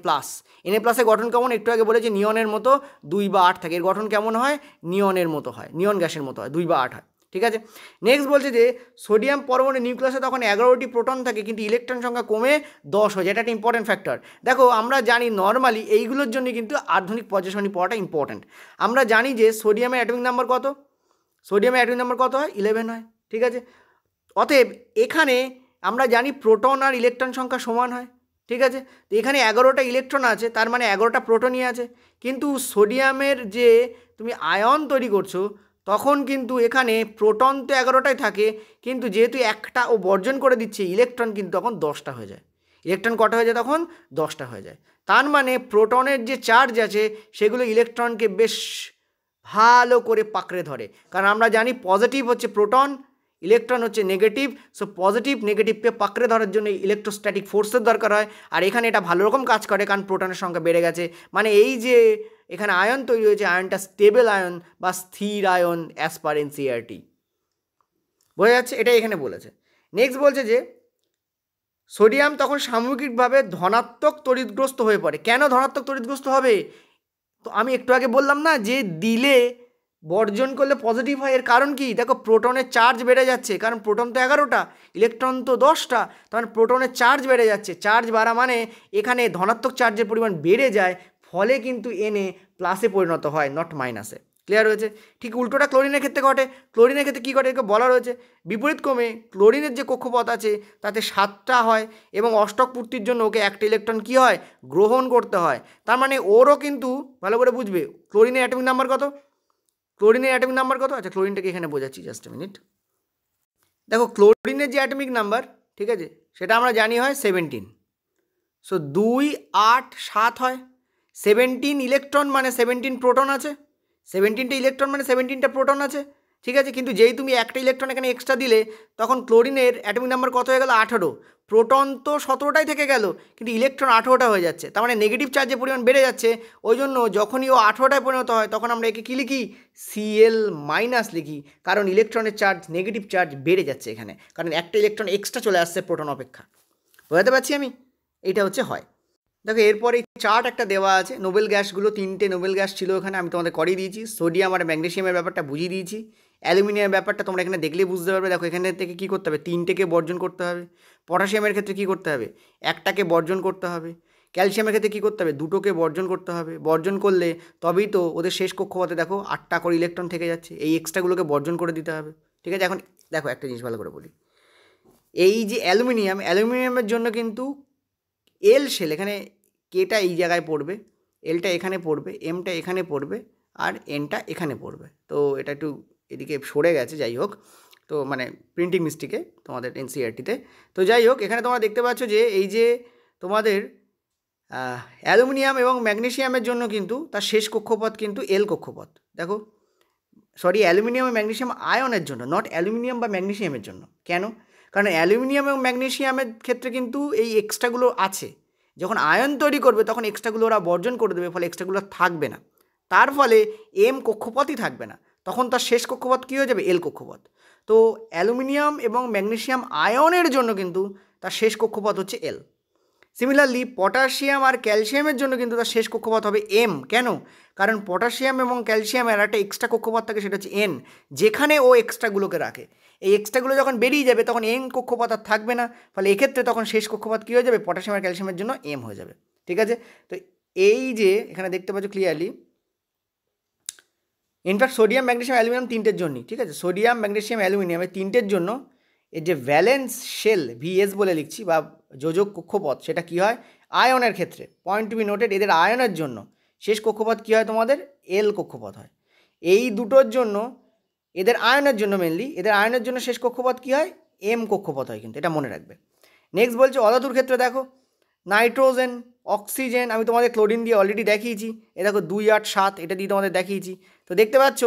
Na+-এর গঠন কেমন? একটু আগে বলেছি নিয়নের মতো 2 বা 8 থাকে। এর গঠন কেমন হয়? নিয়নের মতো হয়, নিয়ন গ্যাসের মতো হয়, 2 বা 8 হয়। ঠিক আছে? নেক্সট বলছে যে সোডিয়াম পরমাণু নিউক্লিয়াসে তখন 11টি প্রোটন থাকে, কিন্তু ইলেকট্রন সংখ্যা কমে 10 হয়, যেটা একটা ইম্পর্টেন্ট ফ্যাক্টর। দেখো আমরা জানি নর্মালি এইগুলোর জন্য কিন্তু আধুনিক পর্যায়সারণী পড়াটা ইম্পর্টেন্ট। আমরা জানি যে সোডিয়ামের অ্যাটমিক নাম্বার কত? সোডিয়ামের অ্যাটমিক নাম্বার কত হয়? 11 হয়। ঠিক আছে? অতএব এখানে আমরা জানি প্রোটন আর ইলেকট্রন সংখ্যা সমান হয়। ঠিক আছে? তো এখানে 11টা ইলেকট্রন আছে, তার মানে 11টা প্রোটনই আছে। কিন্তু সোডিয়ামের যে তুমি আয়ন তৈরি করছো, তখন কিন্তু এখানে প্রোটন তো 11টাই থাকে, কিন্তু যেহেতু একটা ও বর্জন করে দিচ্ছে, ইলেকট্রন কিন্তু তখন 10টা হয়ে যায়। ইলেকট্রন কটা হয়ে যায় তখন? 10টা হয়ে যায়। তার মানে প্রোটনের যে চার্জ আছে সেগুলো ইলেকট্রনকে বেশ ভালো করে পাকড়ে ধরে। কারণ আমরা জানি পজিটিভ হচ্ছে প্রোটন, ইলেকট্রন হচ্ছে নেগেটিভ। সো পজিটিভ নেগেটিভকে পাকড়ে ধরার জন্য ইলেকট্রোস্ট্যাটিক ফোর্সের দরকার হয়। আর এখানে এটা ভালো রকম কাজ করে, কারণ প্রোটনের সংখ্যা বেড়ে গেছে। মানে এই যে এখানে আয়ন তৈরি হয়েছে, আয়নটা স্টেবল আয়ন বা স্থির আয়ন অ্যাজ পার এনসিইআরটি। বোঝা যাচ্ছে? এটাই এখানে বলেছে। নেক্সট বলছে যে সোডিয়াম তখন সামগ্রিকভাবে ধনাত্মক তড়িৎগ্রস্ত হয়ে পড়ে। কেন ধনাত্মক তড়িৎগ্রস্ত হবে? তো আমি একটু আগে বললাম না যে দিলে বর্জন করলে পজিটিভ হয়। এর কারণ কি? দেখো প্রোটনের চার্জ বেড়ে যাচ্ছে, কারণ প্রোটন তো 11টা, ইলেকট্রন তো 10টা। তার মানে প্রোটনের চার্জ বেড়ে যাচ্ছে। চার্জ বাড়া মানে এখানে ধনাত্মক চার্জের পরিমাণ বেড়ে যায়, ফলে কিন্তু Na+ পরিণত হয়, নট মাইনাসে। ক্লিয়ার হয়েছে? ঠিক উল্টোটা ক্লোরিনের ক্ষেত্রে ঘটে। ক্লোরিনের ক্ষেত্রে কী ঘটে? একে বলা রয়েছে বিপরীত ক্রমে ক্লোরিনের যে কক্ষপথ আছে তাতে 7টা হয় এবং অষ্টক পূর্তির জন্য ওকে একটা ইলেকট্রন কী হয়? গ্রহণ করতে হয়। তার মানে ওরও কিন্তু ভালো করে বুঝবে ক্লোরিনের অ্যাটমিক নাম্বার কত? ক্লোরিনের অ্যাটমিক নাম্বার কত? আচ্ছা ক্লোরিনটাকে এখানে বোঝাচ্ছি, জাস্ট এ মিনিট। দেখো ক্লোরিনের যে অ্যাটমিক নাম্বার, ঠিক আছে, সেটা আমরা জানি হয় 17। সো 2, 8, 7 হয়। 17 ইলেকট্রন মানে 17 প্রোটন আছে, 17টা ইলেকট্রন মানে 17টা প্রোটন আছে, ঠিক আছে। কিন্তু যেই তুমি একটা ইলেকট্রন এখানে এক্সট্রা দিলে তখন ক্লোরিনের অ্যাটমিক নাম্বার কত হয়ে গেল 18, প্রোটন তো 17টাই থেকে গেল কিন্তু ইলেকট্রন 18টা হয়ে যাচ্ছে, তার মানে নেগেটিভ চার্জের পরিমাণ বেড়ে যাচ্ছে। ওই জন্য যখনই ও 18টায় পরিণত হয় তখন আমরা একে কী লিখি, Cl মাইনাস লিখি, কারণ ইলেকট্রনের চার্জ নেগেটিভ চার্জ বেড়ে যাচ্ছে এখানে, কারণ একটা ইলেকট্রন এক্সট্রা চলে আসছে প্রোটন অপেক্ষা। বোঝাতে পারছি আমি? এটা হচ্ছে হয়। দেখো এরপরে চার্ট একটা দেওয়া আছে, নোবেল গ্যাসগুলো 3টে নোবেল গ্যাস ছিল এখানে, আমি তোমাদের করিয়ে দিয়েছি। সোডিয়াম আর ম্যাগনেসিয়ামের ব্যাপারটা বুঝিয়ে দিয়েছি। অ্যালুমিনিয়ামের ব্যাপারটা তোমরা এখানে দেখলেই বুঝতে পারবে। দেখো এখানে থেকে কী করতে হবে, 3টেকে বর্জন করতে হবে। পটাশিয়ামের ক্ষেত্রে কী করতে হবে, 1টাকে বর্জন করতে হবে। ক্যালসিয়ামের ক্ষেত্রে কী করতে হবে, 2টোকে বর্জন করতে হবে। বর্জন করলে তবেই তো ওদের শেষ কক্ষপথে দেখো 8টা করে ইলেকট্রন থেকে যাচ্ছে, এই এক্সট্রাগুলোকে বর্জন করে দিতে হবে, ঠিক আছে। এখন দেখো একটা জিনিস ভালো করে বলি, এই যে অ্যালুমিনিয়ামের জন্য কিন্তু এল শেল, এখানে কেটা এই জায়গায় পড়বে, এলটা এখানে পড়বে, এমটা এখানে পড়বে, আর এনটা এখানে পড়বে। তো এটা একটু এদিকে সরে গেছে, যাই হোক, তো মানে প্রিন্টিং মিস্টেকে তোমাদের এনসিইআরটিতে। তো যাই হোক, এখানে তোমরা দেখতে পাচ্ছ যে এই যে তোমাদের অ্যালুমিনিয়াম এবং ম্যাগনেসিয়ামের জন্য কিন্তু তার শেষ কক্ষপথ কিন্তু এল কক্ষপথ। দেখো সরি, অ্যালুমিনিয়াম এবং ম্যাগনেসিয়াম আয়নের জন্য, নট অ্যালুমিনিয়াম বা ম্যাগনেসিয়ামের জন্য। কেন? কারণ অ্যালুমিনিয়াম এবং ম্যাগনেসিয়ামের ক্ষেত্রে কিন্তু এই এক্সট্রাগুলো আছে, যখন আয়ন তৈরি করবে তখন এক্সট্রাগুলো ওরা বর্জন করে দেবে, ফলে এক্সট্রাগুলো থাকবে না, তার ফলে এম কক্ষপথই থাকবে না, তখন তার শেষ কক্ষপথ কী হয়ে যাবে, এল কক্ষপথ। তো অ্যালুমিনিয়াম এবং ম্যাগনেসিয়াম আয়নের জন্য কিন্তু তার শেষ কক্ষপথ হচ্ছে এল। সিমিলারলি পটাশিয়াম আর ক্যালসিয়ামের জন্য কিন্তু তার শেষ কক্ষপথ হবে এম। কেন? কারণ পটাশিয়াম এবং ক্যালসিয়ামের একটা এক্সট্রা কক্ষপথ থাকে, সেটা হচ্ছে এন, যেখানে ও এক্সট্রাগুলোকে রাখে। এই এক্সট্রাগুলো যখন বেরিয়ে যাবে তখন এন কক্ষপথ আর থাকবে না, ফলে এক্ষেত্রে তখন শেষ কক্ষপথ কী হয়ে যাবে, পটাশিয়াম আর ক্যালসিয়ামের জন্য এম হয়ে যাবে, ঠিক আছে। তো এই যে এখানে দেখতে পাচ্ছ clearly, in fact sodium magnesium aluminium 3টের জন্যই, ঠিক আছে, সোডিয়াম ম্যাগনেসিয়াম অ্যালুমিনিয়াম এই 3টের জন্য এর যে ভ্যালেন্স শেল ভিএস বলে লিখছি বা যোজক কক্ষপথ, সেটা কী হয় আয়নের ক্ষেত্রে, পয়েন্ট টু বি নোটেড, এদের আয়নের জন্য শেষ কক্ষপথ কী হয় তোমাদের, এল কক্ষপথ হয়। এই দুটোর জন্য, এদের আয়নের জন্য মেনলি, এদের আয়নের জন্য শেষ কক্ষপথ কী হয়, এম কক্ষপথ হয়, কিন্তু এটা মনে রাখবে। নেক্সট বলছে অধাতুর ক্ষেত্রে, দেখো নাইট্রোজেন, অক্সিজেন, আমি তোমাদের ক্লোরিন দিয়ে অলরেডি দেখিয়েছি, এ দেখো 2, 8, 7 এটা দিয়ে তোমাদের দেখিয়েছি। তো দেখতে পাচ্ছ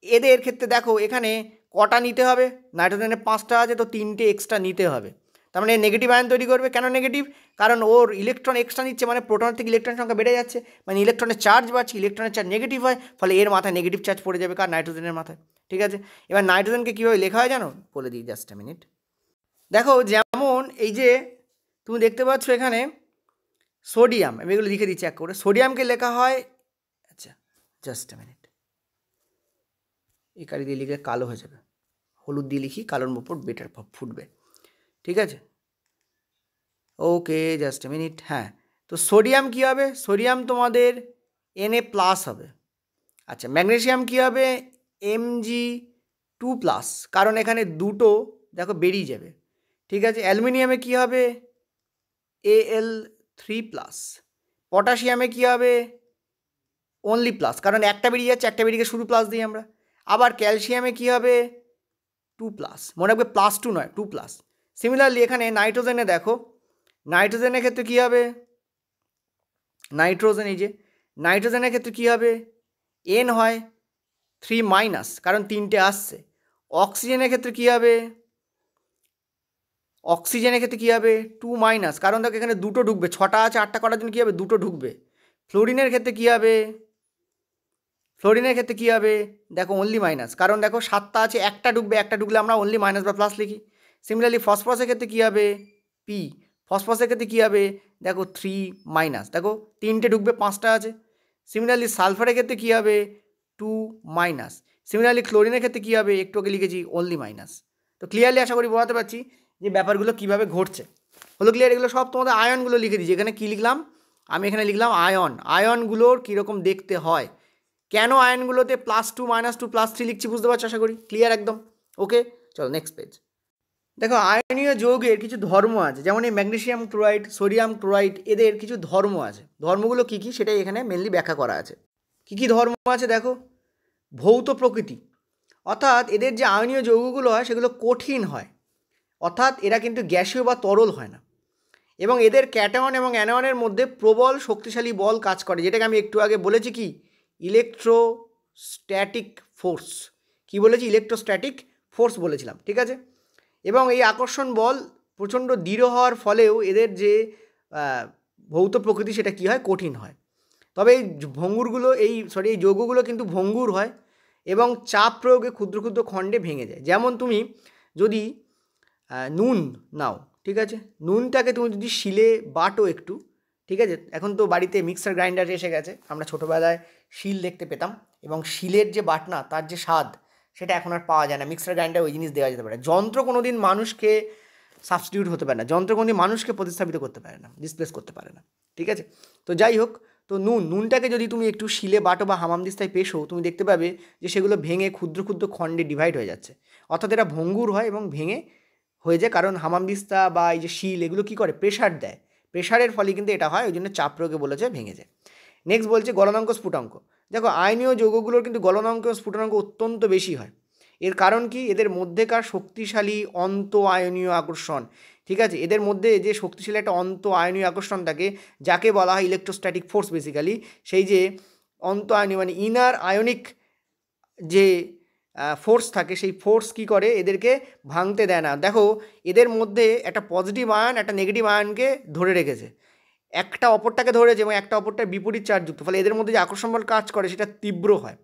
এদের ক্ষেত্রে দেখো এখানে কটা নিতে হবে, নাইট্রোজেনের 5টা আছে, তো 3টে এক্সট্রা নিতে হবে। তার মানে নেগেটিভ আয়ন তৈরি করবে। কেন নেগেটিভ? কারণ ওর ইলেকট্রন এক্সট্রা নিচ্ছে, মানে প্রোটনের থেকে ইলেকট্রন সংখ্যা বেড়ে যাচ্ছে, মানে ইলেকট্রনের চার্জ বাড়ছে, ইলেকট্রনের চার্জ নেগেটিভ হয়, ফলে এর মাথায় নেগেটিভ চার্জ পড়ে যাবে, কার, নাইট্রোজেনের মাথায়, ঠিক আছে। এবার নাইট্রোজেনকে কীভাবে লেখা হয় জানো, বলে দিই, জাস্ট এ মিনিট। দেখো যেমন এই যে তুমি দেখতে পাচ্ছ এখানে সোডিয়াম, আমি এগুলো লিখে দিচ্ছি এক করে, সোডিয়ামকে লেখা হয়, আচ্ছা জাস্ট এ মিনিট, এই কালি দিয়ে লিখলে কালো হয়ে যাবে, হলুদ দিয়ে লিখি, কালোর উপর বেটার ফুটবে, ঠিক আছে। ওকে জাস্ট এ মিনিট। হ্যাঁ, তো সোডিয়াম কী হবে, সোডিয়াম তোমাদের Na+ হবে। আচ্ছা, ম্যাগনেসিয়াম কী হবে, Mg2+, কারণ এখানে দুটো দেখো বেরিয়ে যাবে, ঠিক আছে। অ্যালুমিনিয়ামে কী হবে, Al3+। পটাশিয়ামে কী হবে, অনলি প্লাস, কারণ একটা বেরিয়ে যাচ্ছে, একটা বেরিয়ে শুধু প্লাস দিই আমরা। আবার ক্যালসিয়ামে কী হবে, 2+, মনে রাখবে +2 নয় 2+। সিমিলারলি এখানে নাইট্রোজেনে দেখো, নাইট্রোজেনের ক্ষেত্রে কী হবে, নাইট্রোজেন, এই যে নাইট্রোজেনের ক্ষেত্রে কী হবে, N হয় 3-, কারণ 3টে আসছে। অক্সিজেনের ক্ষেত্রে কী হবে, অক্সিজেনের ক্ষেত্রে কী হবে, 2-, কারণ দেখো এখানে দুটো ঢুকবে, 6টা আছে, 8টা করার জন্য কী হবে, দুটো ঢুকবে। ফ্লোরিনের ক্ষেত্রে কী হবে, ফ্লোরিনের ক্ষেত্রে কী হবে, দেখো অনলি মাইনাস, কারণ দেখো 7টা আছে, একটা ঢুকবে, একটা ঢুকলে আমরা অনলি মাইনাস বা প্লাস লিখি। সিমিলারলি ফসফরাসের ক্ষেত্রে কী হবে, পি, ফসফরাসের ক্ষেত্রে কী হবে, দেখো 3-, দেখো 3টে ঢুকবে, 5টা আছে। সিমিলারলি সালফারের ক্ষেত্রে কী হবে, 2-। সিমিলারলি ক্লোরিনের ক্ষেত্রে কী হবে, একটু আগে লিখেছি অনলি মাইনাস। তো ক্লিয়ারলি আশা করি বোঝাতে পারছি যে ব্যাপারগুলো কীভাবে ঘটছে, হলো ক্লিয়ার। এগুলো সব তোমাদের আয়নগুলো লিখে দিচ্ছি, এখানে কী লিখলাম, আমি এখানে লিখলাম আয়ন, আয়নগুলোর কীরকম দেখতে হয়, কেন আয়নগুলোতে +2, -2, +3 লিখছি, বুঝতে পারছো আশা করি, ক্লিয়ার একদম। ওকে, চলো নেক্সট পেজ। দেখো আয়নীয় যৌগের কিছু ধর্ম আছে, যেমন এই ম্যাগনেসিয়াম ক্লোরাইড, সোডিয়াম ক্লোরাইড, এদের কিছু ধর্ম আছে। ধর্মগুলো কী কী সেটাই এখানে মেনলি ব্যাখ্যা করা আছে। কী কী ধর্ম আছে দেখো, ভৌত প্রকৃতি, অর্থাৎ এদের যে আয়নীয় যৌগগুলো হয় সেগুলো কঠিন হয়, অর্থাৎ এরা কিন্তু গ্যাসীয় বা তরল হয় না। এবং এদের ক্যাটায়ন এবং অ্যানায়নের মধ্যে প্রবল শক্তিশালী বল কাজ করে, যেটাকে আমি একটু আগে বলেছি কি ইলেকট্রোস্ট্যাটিক ফোর্স। কি বলেছি? ইলেকট্রোস্ট্যাটিক ফোর্স বলেছিলাম, ঠিক আছে। এবং এই আকর্ষণ বল প্রচণ্ড দৃঢ় হওয়ার ফলেও এদের যে ভৌত প্রকৃতি সেটা কী হয়? কঠিন হয়। তবে এই ভঙ্গুরগুলো এই যৌগগুলো কিন্তু ভঙ্গুর হয় এবং চাপ প্রয়োগে ক্ষুদ্র ক্ষুদ্র খণ্ডে ভেঙে যায়। যেমন তুমি যদি নুন নাও, ঠিক আছে, নুনটাকে তুমি যদি শিলে বাটো একটু, ঠিক আছে, এখন তো বাড়িতে মিক্সার গ্রাইন্ডার এসে গেছে, আমরা ছোটোবেলায় শিল দেখতে পেতাম এবং শিলের যে বাটনা তার যে স্বাদ সেটা এখন আর পাওয়া যায় না, মিক্সার গ্রাইন্ডার ওই জিনিস দেওয়া যেতে পারে। যন্ত্র কোনো দিন মানুষকে সাবস্টিটিউট হতে পারে না, যন্ত্র কোনো দিন মানুষকে প্রতিস্থাপিত করতে পারে না, ডিসপ্লেস করতে পারে না, ঠিক আছে। তো যাই হোক, তো নুনটাকে যদি তুমি একটু শিলে বাটো বা হামামদিস্তায় পেশো, তুমি দেখতে পাবে যে সেগুলো ভেঙে ক্ষুদ্র ক্ষুদ্র খণ্ডে ডিভাইড হয়ে যাচ্ছে, অর্থাৎ এরা ভঙ্গুর হয় এবং ভেঙে হয়ে যায়, কারণ হামামদিস্তা বা এই যে শিল এগুলো কী করে? প্রেশার দেয়, প্রেশারের ফলে কিন্তু এটা হয়, ওই জন্য চাপ প্রয়োগে বলেছে ভেঙে যায়। নেক্সট বলছে গলনাঙ্ক স্ফুটাঙ্ক। দেখো আয়নীয় যৌগগুলোর কিন্তু গলনাঙ্ক স্ফুটনাঙ্ক অত্যন্ত বেশি হয়। এর কারণ কি? এদের মধ্যেকার শক্তিশালী অন্ত আয়নীয় আকর্ষণ, ঠিক আছে, এদের মধ্যে যে শক্তিশালী একটা অন্ত আয়নীয় আকর্ষণ থাকে যাকে বলা হয় ইলেকট্রোস্ট্যাটিক ফোর্স বেসিক্যালি, সেই যে অন্ত আয়নীয় মানে ইনার আয়নিক যে ফোর্স থাকে সেই ফোর্স কী করে? এদেরকে ভাঙতে দেয় না। দেখো এদের মধ্যে একটা পজিটিভ আয়ন একটা নেগেটিভ আয়নকে ধরে রেখেছে, একটা অপরটাকে ধরেছে এবং একটা অপরটার বিপরীত চার্জযুক্ত, ফলে এদের মধ্যে যে আকর্ষণ বল কাজ করে সেটা তীব্র হয়।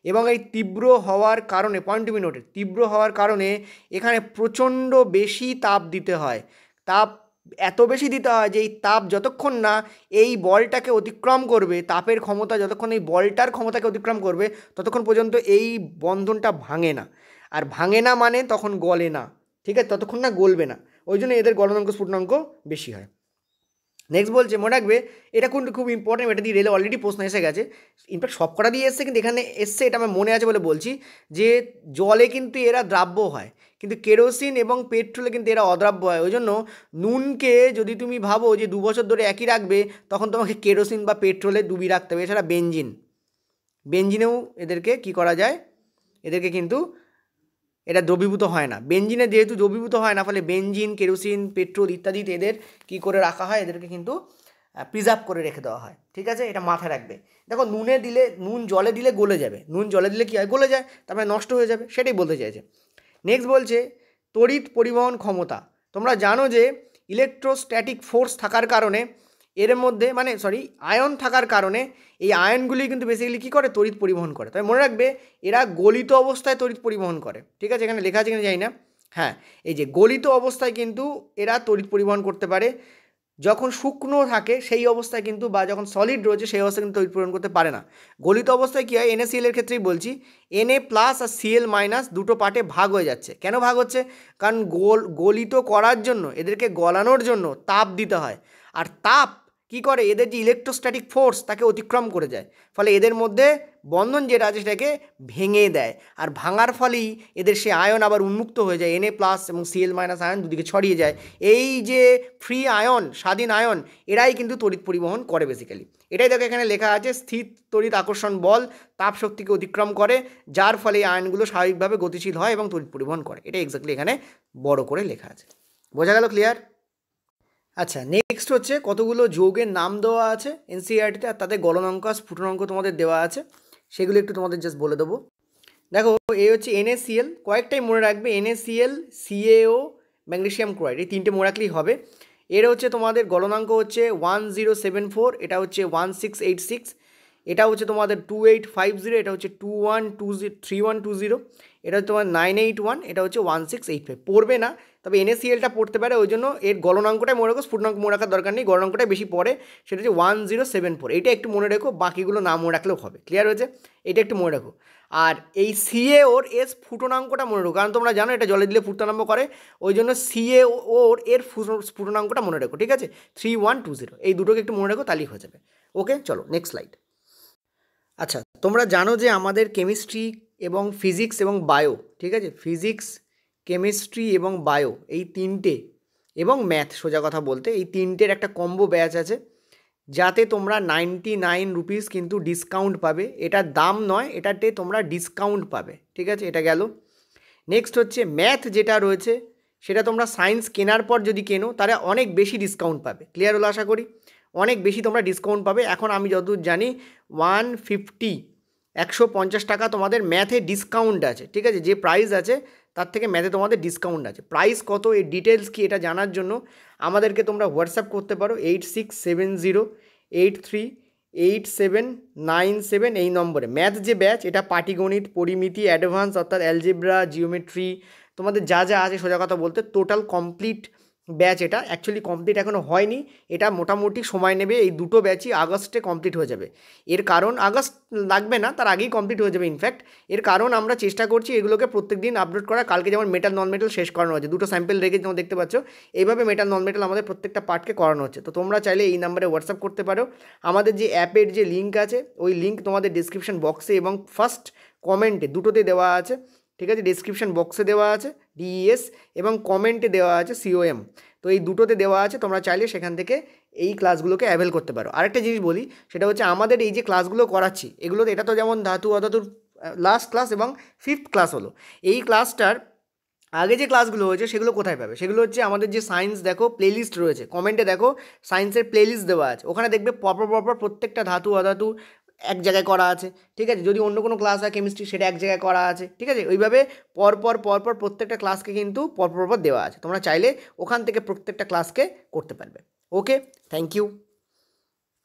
এবং এই তীব্র হওয়ার কারণে, পয়েন্ট টু বি নোটেড, তীব্র হওয়ার কারণে এখানে প্রচণ্ড বেশি তাপ দিতে হয়। তাপ এত বেশি দিতে হয় যে এই তাপ যতক্ষণ না এই বলটাকে অতিক্রম করবে, তাপের ক্ষমতা যতক্ষণ এই বলটার ক্ষমতাকে অতিক্রম করবে ততক্ষণ পর্যন্ত এই বন্ধনটা ভাঙে না। আর ভাঙে না মানে তখন গলে না, ঠিক আছে, ততক্ষণ না গলবে না, ওই জন্য এদের গলনাঙ্ক স্ফুটনাঙ্ক বেশি হয়। নেক্সট বলছে, মনে রাখবে এটা কিন্তু খুব ইম্পর্টেন্ট, এটা দিয়ে রেলে অলরেডি প্রশ্ন এসে গেছে, ইনফ্যাক্ট সব কটা দিয়ে এসছে, কিন্তু এখানে এসছে এটা আমার মনে আছে বলে বলছি, যে জলে কিন্তু এরা দ্রাব্য হয়, কিন্তু কেরোসিন এবং পেট্রোলে কিন্তু এরা অদ্রাব্য হয়। ওই জন্য নুনকে যদি তুমি ভাবো যে 2 বছর ধরে একই রাখবে, তখন তোমাকে কেরোসিন বা পেট্রোলে ডুবিয়ে রাখতে হবে। এছাড়া বেঞ্জিনেও এদেরকে কি করা যায়? এদেরকে কিন্তু এটা দ্রবীভূত হয় না। বেঞ্জিনে যেহেতু দ্রবীভূত হয় না, ফলে বেঞ্জিন, কেরোসিন, পেট্রোল ইত্যাদিতে এদের কী করে রাখা হয়? এদেরকে কিন্তু প্রিজার্ভ করে রেখে দেওয়া হয়, ঠিক আছে, এটা মাথায় রাখবে। দেখো নুন জলে দিলে গলে যাবে, নুন জলে দিলে কী হয়? গলে যায়, তারপরে নষ্ট হয়ে যাবে, সেটাই বলতে চাইছে। নেক্সট বলছে তড়িৎ পরিবহন ক্ষমতা। তোমরা জানো যে ইলেকট্রোস্ট্যাটিক ফোর্স থাকার কারণে এর মধ্যে আয়ন থাকার কারণে এই আয়নগুলি কিন্তু বেসিক্যালি কী করে? তড়িৎ পরিবহন করে। তবে মনে রাখবে এরা গলিত অবস্থায় তড়িৎ পরিবহন করে, ঠিক আছে, এখানে লেখা আছে কিনা জানি না, হ্যাঁ, এই যে গলিত অবস্থায় কিন্তু এরা তড়িৎ পরিবহন করতে পারে। যখন শুকনো থাকে সেই অবস্থায় কিন্তু, বা যখন সলিড রয়েছে সেই অবস্থায় কিন্তু তড়িৎ পরিবহন করতে পারে না। গলিত অবস্থায় কী হয়? NaCl এর ক্ষেত্রেই বলছি, Na প্লাস আর Cl মাইনাস দুটো পার্টে ভাগ হয়ে যাচ্ছে। কেন ভাগ হচ্ছে? কারণ গলিত করার জন্য, এদেরকে গলানোর জন্য তাপ দিতে হয়, আর তাপ কী করে? এদের যে ইলেকট্রোস্ট্যাটিক ফোর্স তাকে অতিক্রম করে যায়, ফলে এদের মধ্যে বন্ধন যেটা আছে সেটাকে ভেঙে দেয়, আর ভাঙার ফলেই এদের সে আয়ন আবার উন্মুক্ত হয়ে যায়, Na প্লাস এবং Cl মাইনাস আয়ন দুদিকে ছড়িয়ে যায়। এই যে ফ্রি আয়ন, স্বাধীন আয়ন, এরাই কিন্তু তড়িৎ পরিবহন করে বেসিক্যালি। এটাই দেখো এখানে লেখা আছে, স্থির তড়িৎ আকর্ষণ বল তাপ শক্তিকে অতিক্রম করে, যার ফলে এই আয়নগুলো স্বাভাবিকভাবে গতিশীল হয় এবং তড়িৎ পরিবহন করে। এটা এক্স্যাক্টলি এখানে বড় করে লেখা আছে। বোঝা গেল? ক্লিয়ার? আচ্ছা, নেক্সট হচ্ছে কতগুলো যৌগের নাম দেওয়া আছে এনসিইআরটিতে, আর তাদের গলনাঙ্ক আর স্ফুটনাঙ্ক তোমাদের দেওয়া আছে, সেগুলো একটু তোমাদের জাস্ট বলে দেবো। দেখো এই হচ্ছে NaCl, কয়েকটাই মনে রাখবে, NaCl, CaO, ম্যাগনেসিয়াম ক্লোরাইড, এই তিনটে মনে রাখলেই হবে। এর হচ্ছে তোমাদের গলনাঙ্ক হচ্ছে 1074, এটা হচ্ছে 1686, এটা হচ্ছে তোমাদের 2850, এটা হচ্ছে 3120, এটা হচ্ছে তোমার 981, এটা হচ্ছে 1685। পড়বে না, তবে NaClটা পড়তে পারে, ওই জন্য এর গলনাঙ্কটাই মনে রাখো, স্ফুটনাঙ্ক মনে রাখার দরকার নেই, গলনাঙ্কটাই বেশি পড়ে, সেটা হচ্ছে 1074। এইটা একটু মনে রেখো, বাকিগুলো না মনে রাখলেও হবে। ক্লিয়ার হয়েছে? এটা একটু মনে রাখো। আর এই CaOর এর স্ফুটনাঙ্কটা মনে রাখো, কারণ তোমরা জানো এটা জলে দিলে ফুটতে আরম্ভ করে, ওই জন্য CaOর এর স্ফুটনাঙ্কটা মনে রাখো, ঠিক আছে, 3120। এই দুটোকে একটু মনে রাখো, তাহলেই হয়ে যাবে। ওকে, চলো নেক্সট স্লাইড। আচ্ছা, তোমরা জানো যে আমাদের কেমিস্ট্রি এবং ফিজিক্স এবং বায়ো, ঠিক আছে, ফিজিক্স, কেমিস্ট্রি এবং বায়ো এই তিনটে, এবং ম্যাথ, সোজা কথা বলতে এই তিনটের একটা কম্বো ব্যাচ আছে, যাতে তোমরা 99 রুপিস কিন্তু ডিসকাউন্ট পাবে। এটার দাম নয়, এটাতে তোমরা ডিসকাউন্ট পাবে, ঠিক আছে, এটা গেল। নেক্সট হচ্ছে ম্যাথ যেটা রয়েছে, সেটা তোমরা সায়েন্স কেনার পর যদি কেনো তাহলে অনেক বেশি ডিসকাউন্ট পাবে। ক্লিয়ার হলো আশা করি? অনেক বেশি তোমরা ডিসকাউন্ট পাবে। এখন আমি যতদূর জানি 150 150 টাকা তোমাদের ম্যাথে ডিসকাউন্ট আছে, ঠিক আছে? যে প্রাইস আছে তার থেকে ম্যাথে তোমাদের ডিসকাউন্ট আছে। প্রাইস কত, এর ডিটেলস কি, এটা জানার জন্য আমাদেরকে তোমরা হোয়াটসঅ্যাপ করতে পারো 8670838797 এই নম্বরে। ম্যাথ যে ব্যাচ, এটা পাটিগণিত, পরিমিতি, অ্যাডভান্স অর্থাৎ অ্যালজেব্রা, জিওমেট্রি, তোমাদের যা যা আছে সোজা কথা বলতে টোটাল কমপ্লিট ব্যাচ। এটা অ্যাকচুয়ালি কমপ্লিট এখনও হয়নি, এটা মোটামুটি সময় নেবে। এই দুটো ব্যাচই আগস্টে কমপ্লিট হয়ে যাবে। এর কারণ আগস্ট লাগবে না, তার আগেই কমপ্লিট হয়ে যাবে ইনফ্যাক্ট। এর কারণ আমরা চেষ্টা করছি এগুলোকে প্রত্যেক দিন আপলোড করা। কালকে যেমন মেটাল নন মেটাল শেষ করানো হচ্ছে, দুটো স্যাম্পেল রেখে যেমন দেখতে পাচ্ছ, এইভাবে মেটাল নন মেটাল আমাদের প্রত্যেকটা পার্টকে করানো হচ্ছে। তো তোমরা চাইলে এই নাম্বারে হোয়াটসঅ্যাপ করতে পারো। আমাদের যে অ্যাপের যে লিঙ্ক আছে, ওই লিঙ্ক তোমাদের ডিসক্রিপশন বক্সে এবং ফার্স্ট কমেন্টে দুটোতে দেওয়া আছে, ঠিক আছে? ডিসক্রিপশন বক্সে দেওয়া আছে DES এবং কমেন্টে দেওয়া আছে COM। তো এই দুটোতে দেওয়া আছে, তোমরা চাইলে সেখান থেকে এই ক্লাসগুলোকে অ্যাভেল করতে পারো। আরেকটা জিনিস বলি, সেটা হচ্ছে আমাদের এই যে ক্লাসগুলো করাচ্ছি, এগুলোতে এটা তো যেমন ধাতু অধাতুর লাস্ট ক্লাস এবং 5th ক্লাস হলো। এই ক্লাসটার আগে যে ক্লাসগুলো হয়েছে সেগুলো কোথায় পাবে? সেগুলো হচ্ছে আমাদের যে সায়েন্স দেখো প্লেলিস্ট রয়েছে, কমেন্টে দেখো সায়েন্সের প্লেলিস্ট দেওয়া আছে, ওখানে দেখবে পরপর প্রত্যেকটা ধাতু অধাতু এক জায়গায় করা আছে, ঠিক আছে? যদি অন্য কোনো ক্লাস হয় কেমিস্ট্রি, সেটা এক জায়গায় করা আছে, ঠিক আছে? ওইভাবে পরপর প্রত্যেকটা ক্লাসকে কিন্তু পরপর দেওয়া আছে। তোমরা চাইলে ওখান থেকে প্রত্যেকটা ক্লাসকে করতে পারবে। ওকে, থ্যাংক ইউ।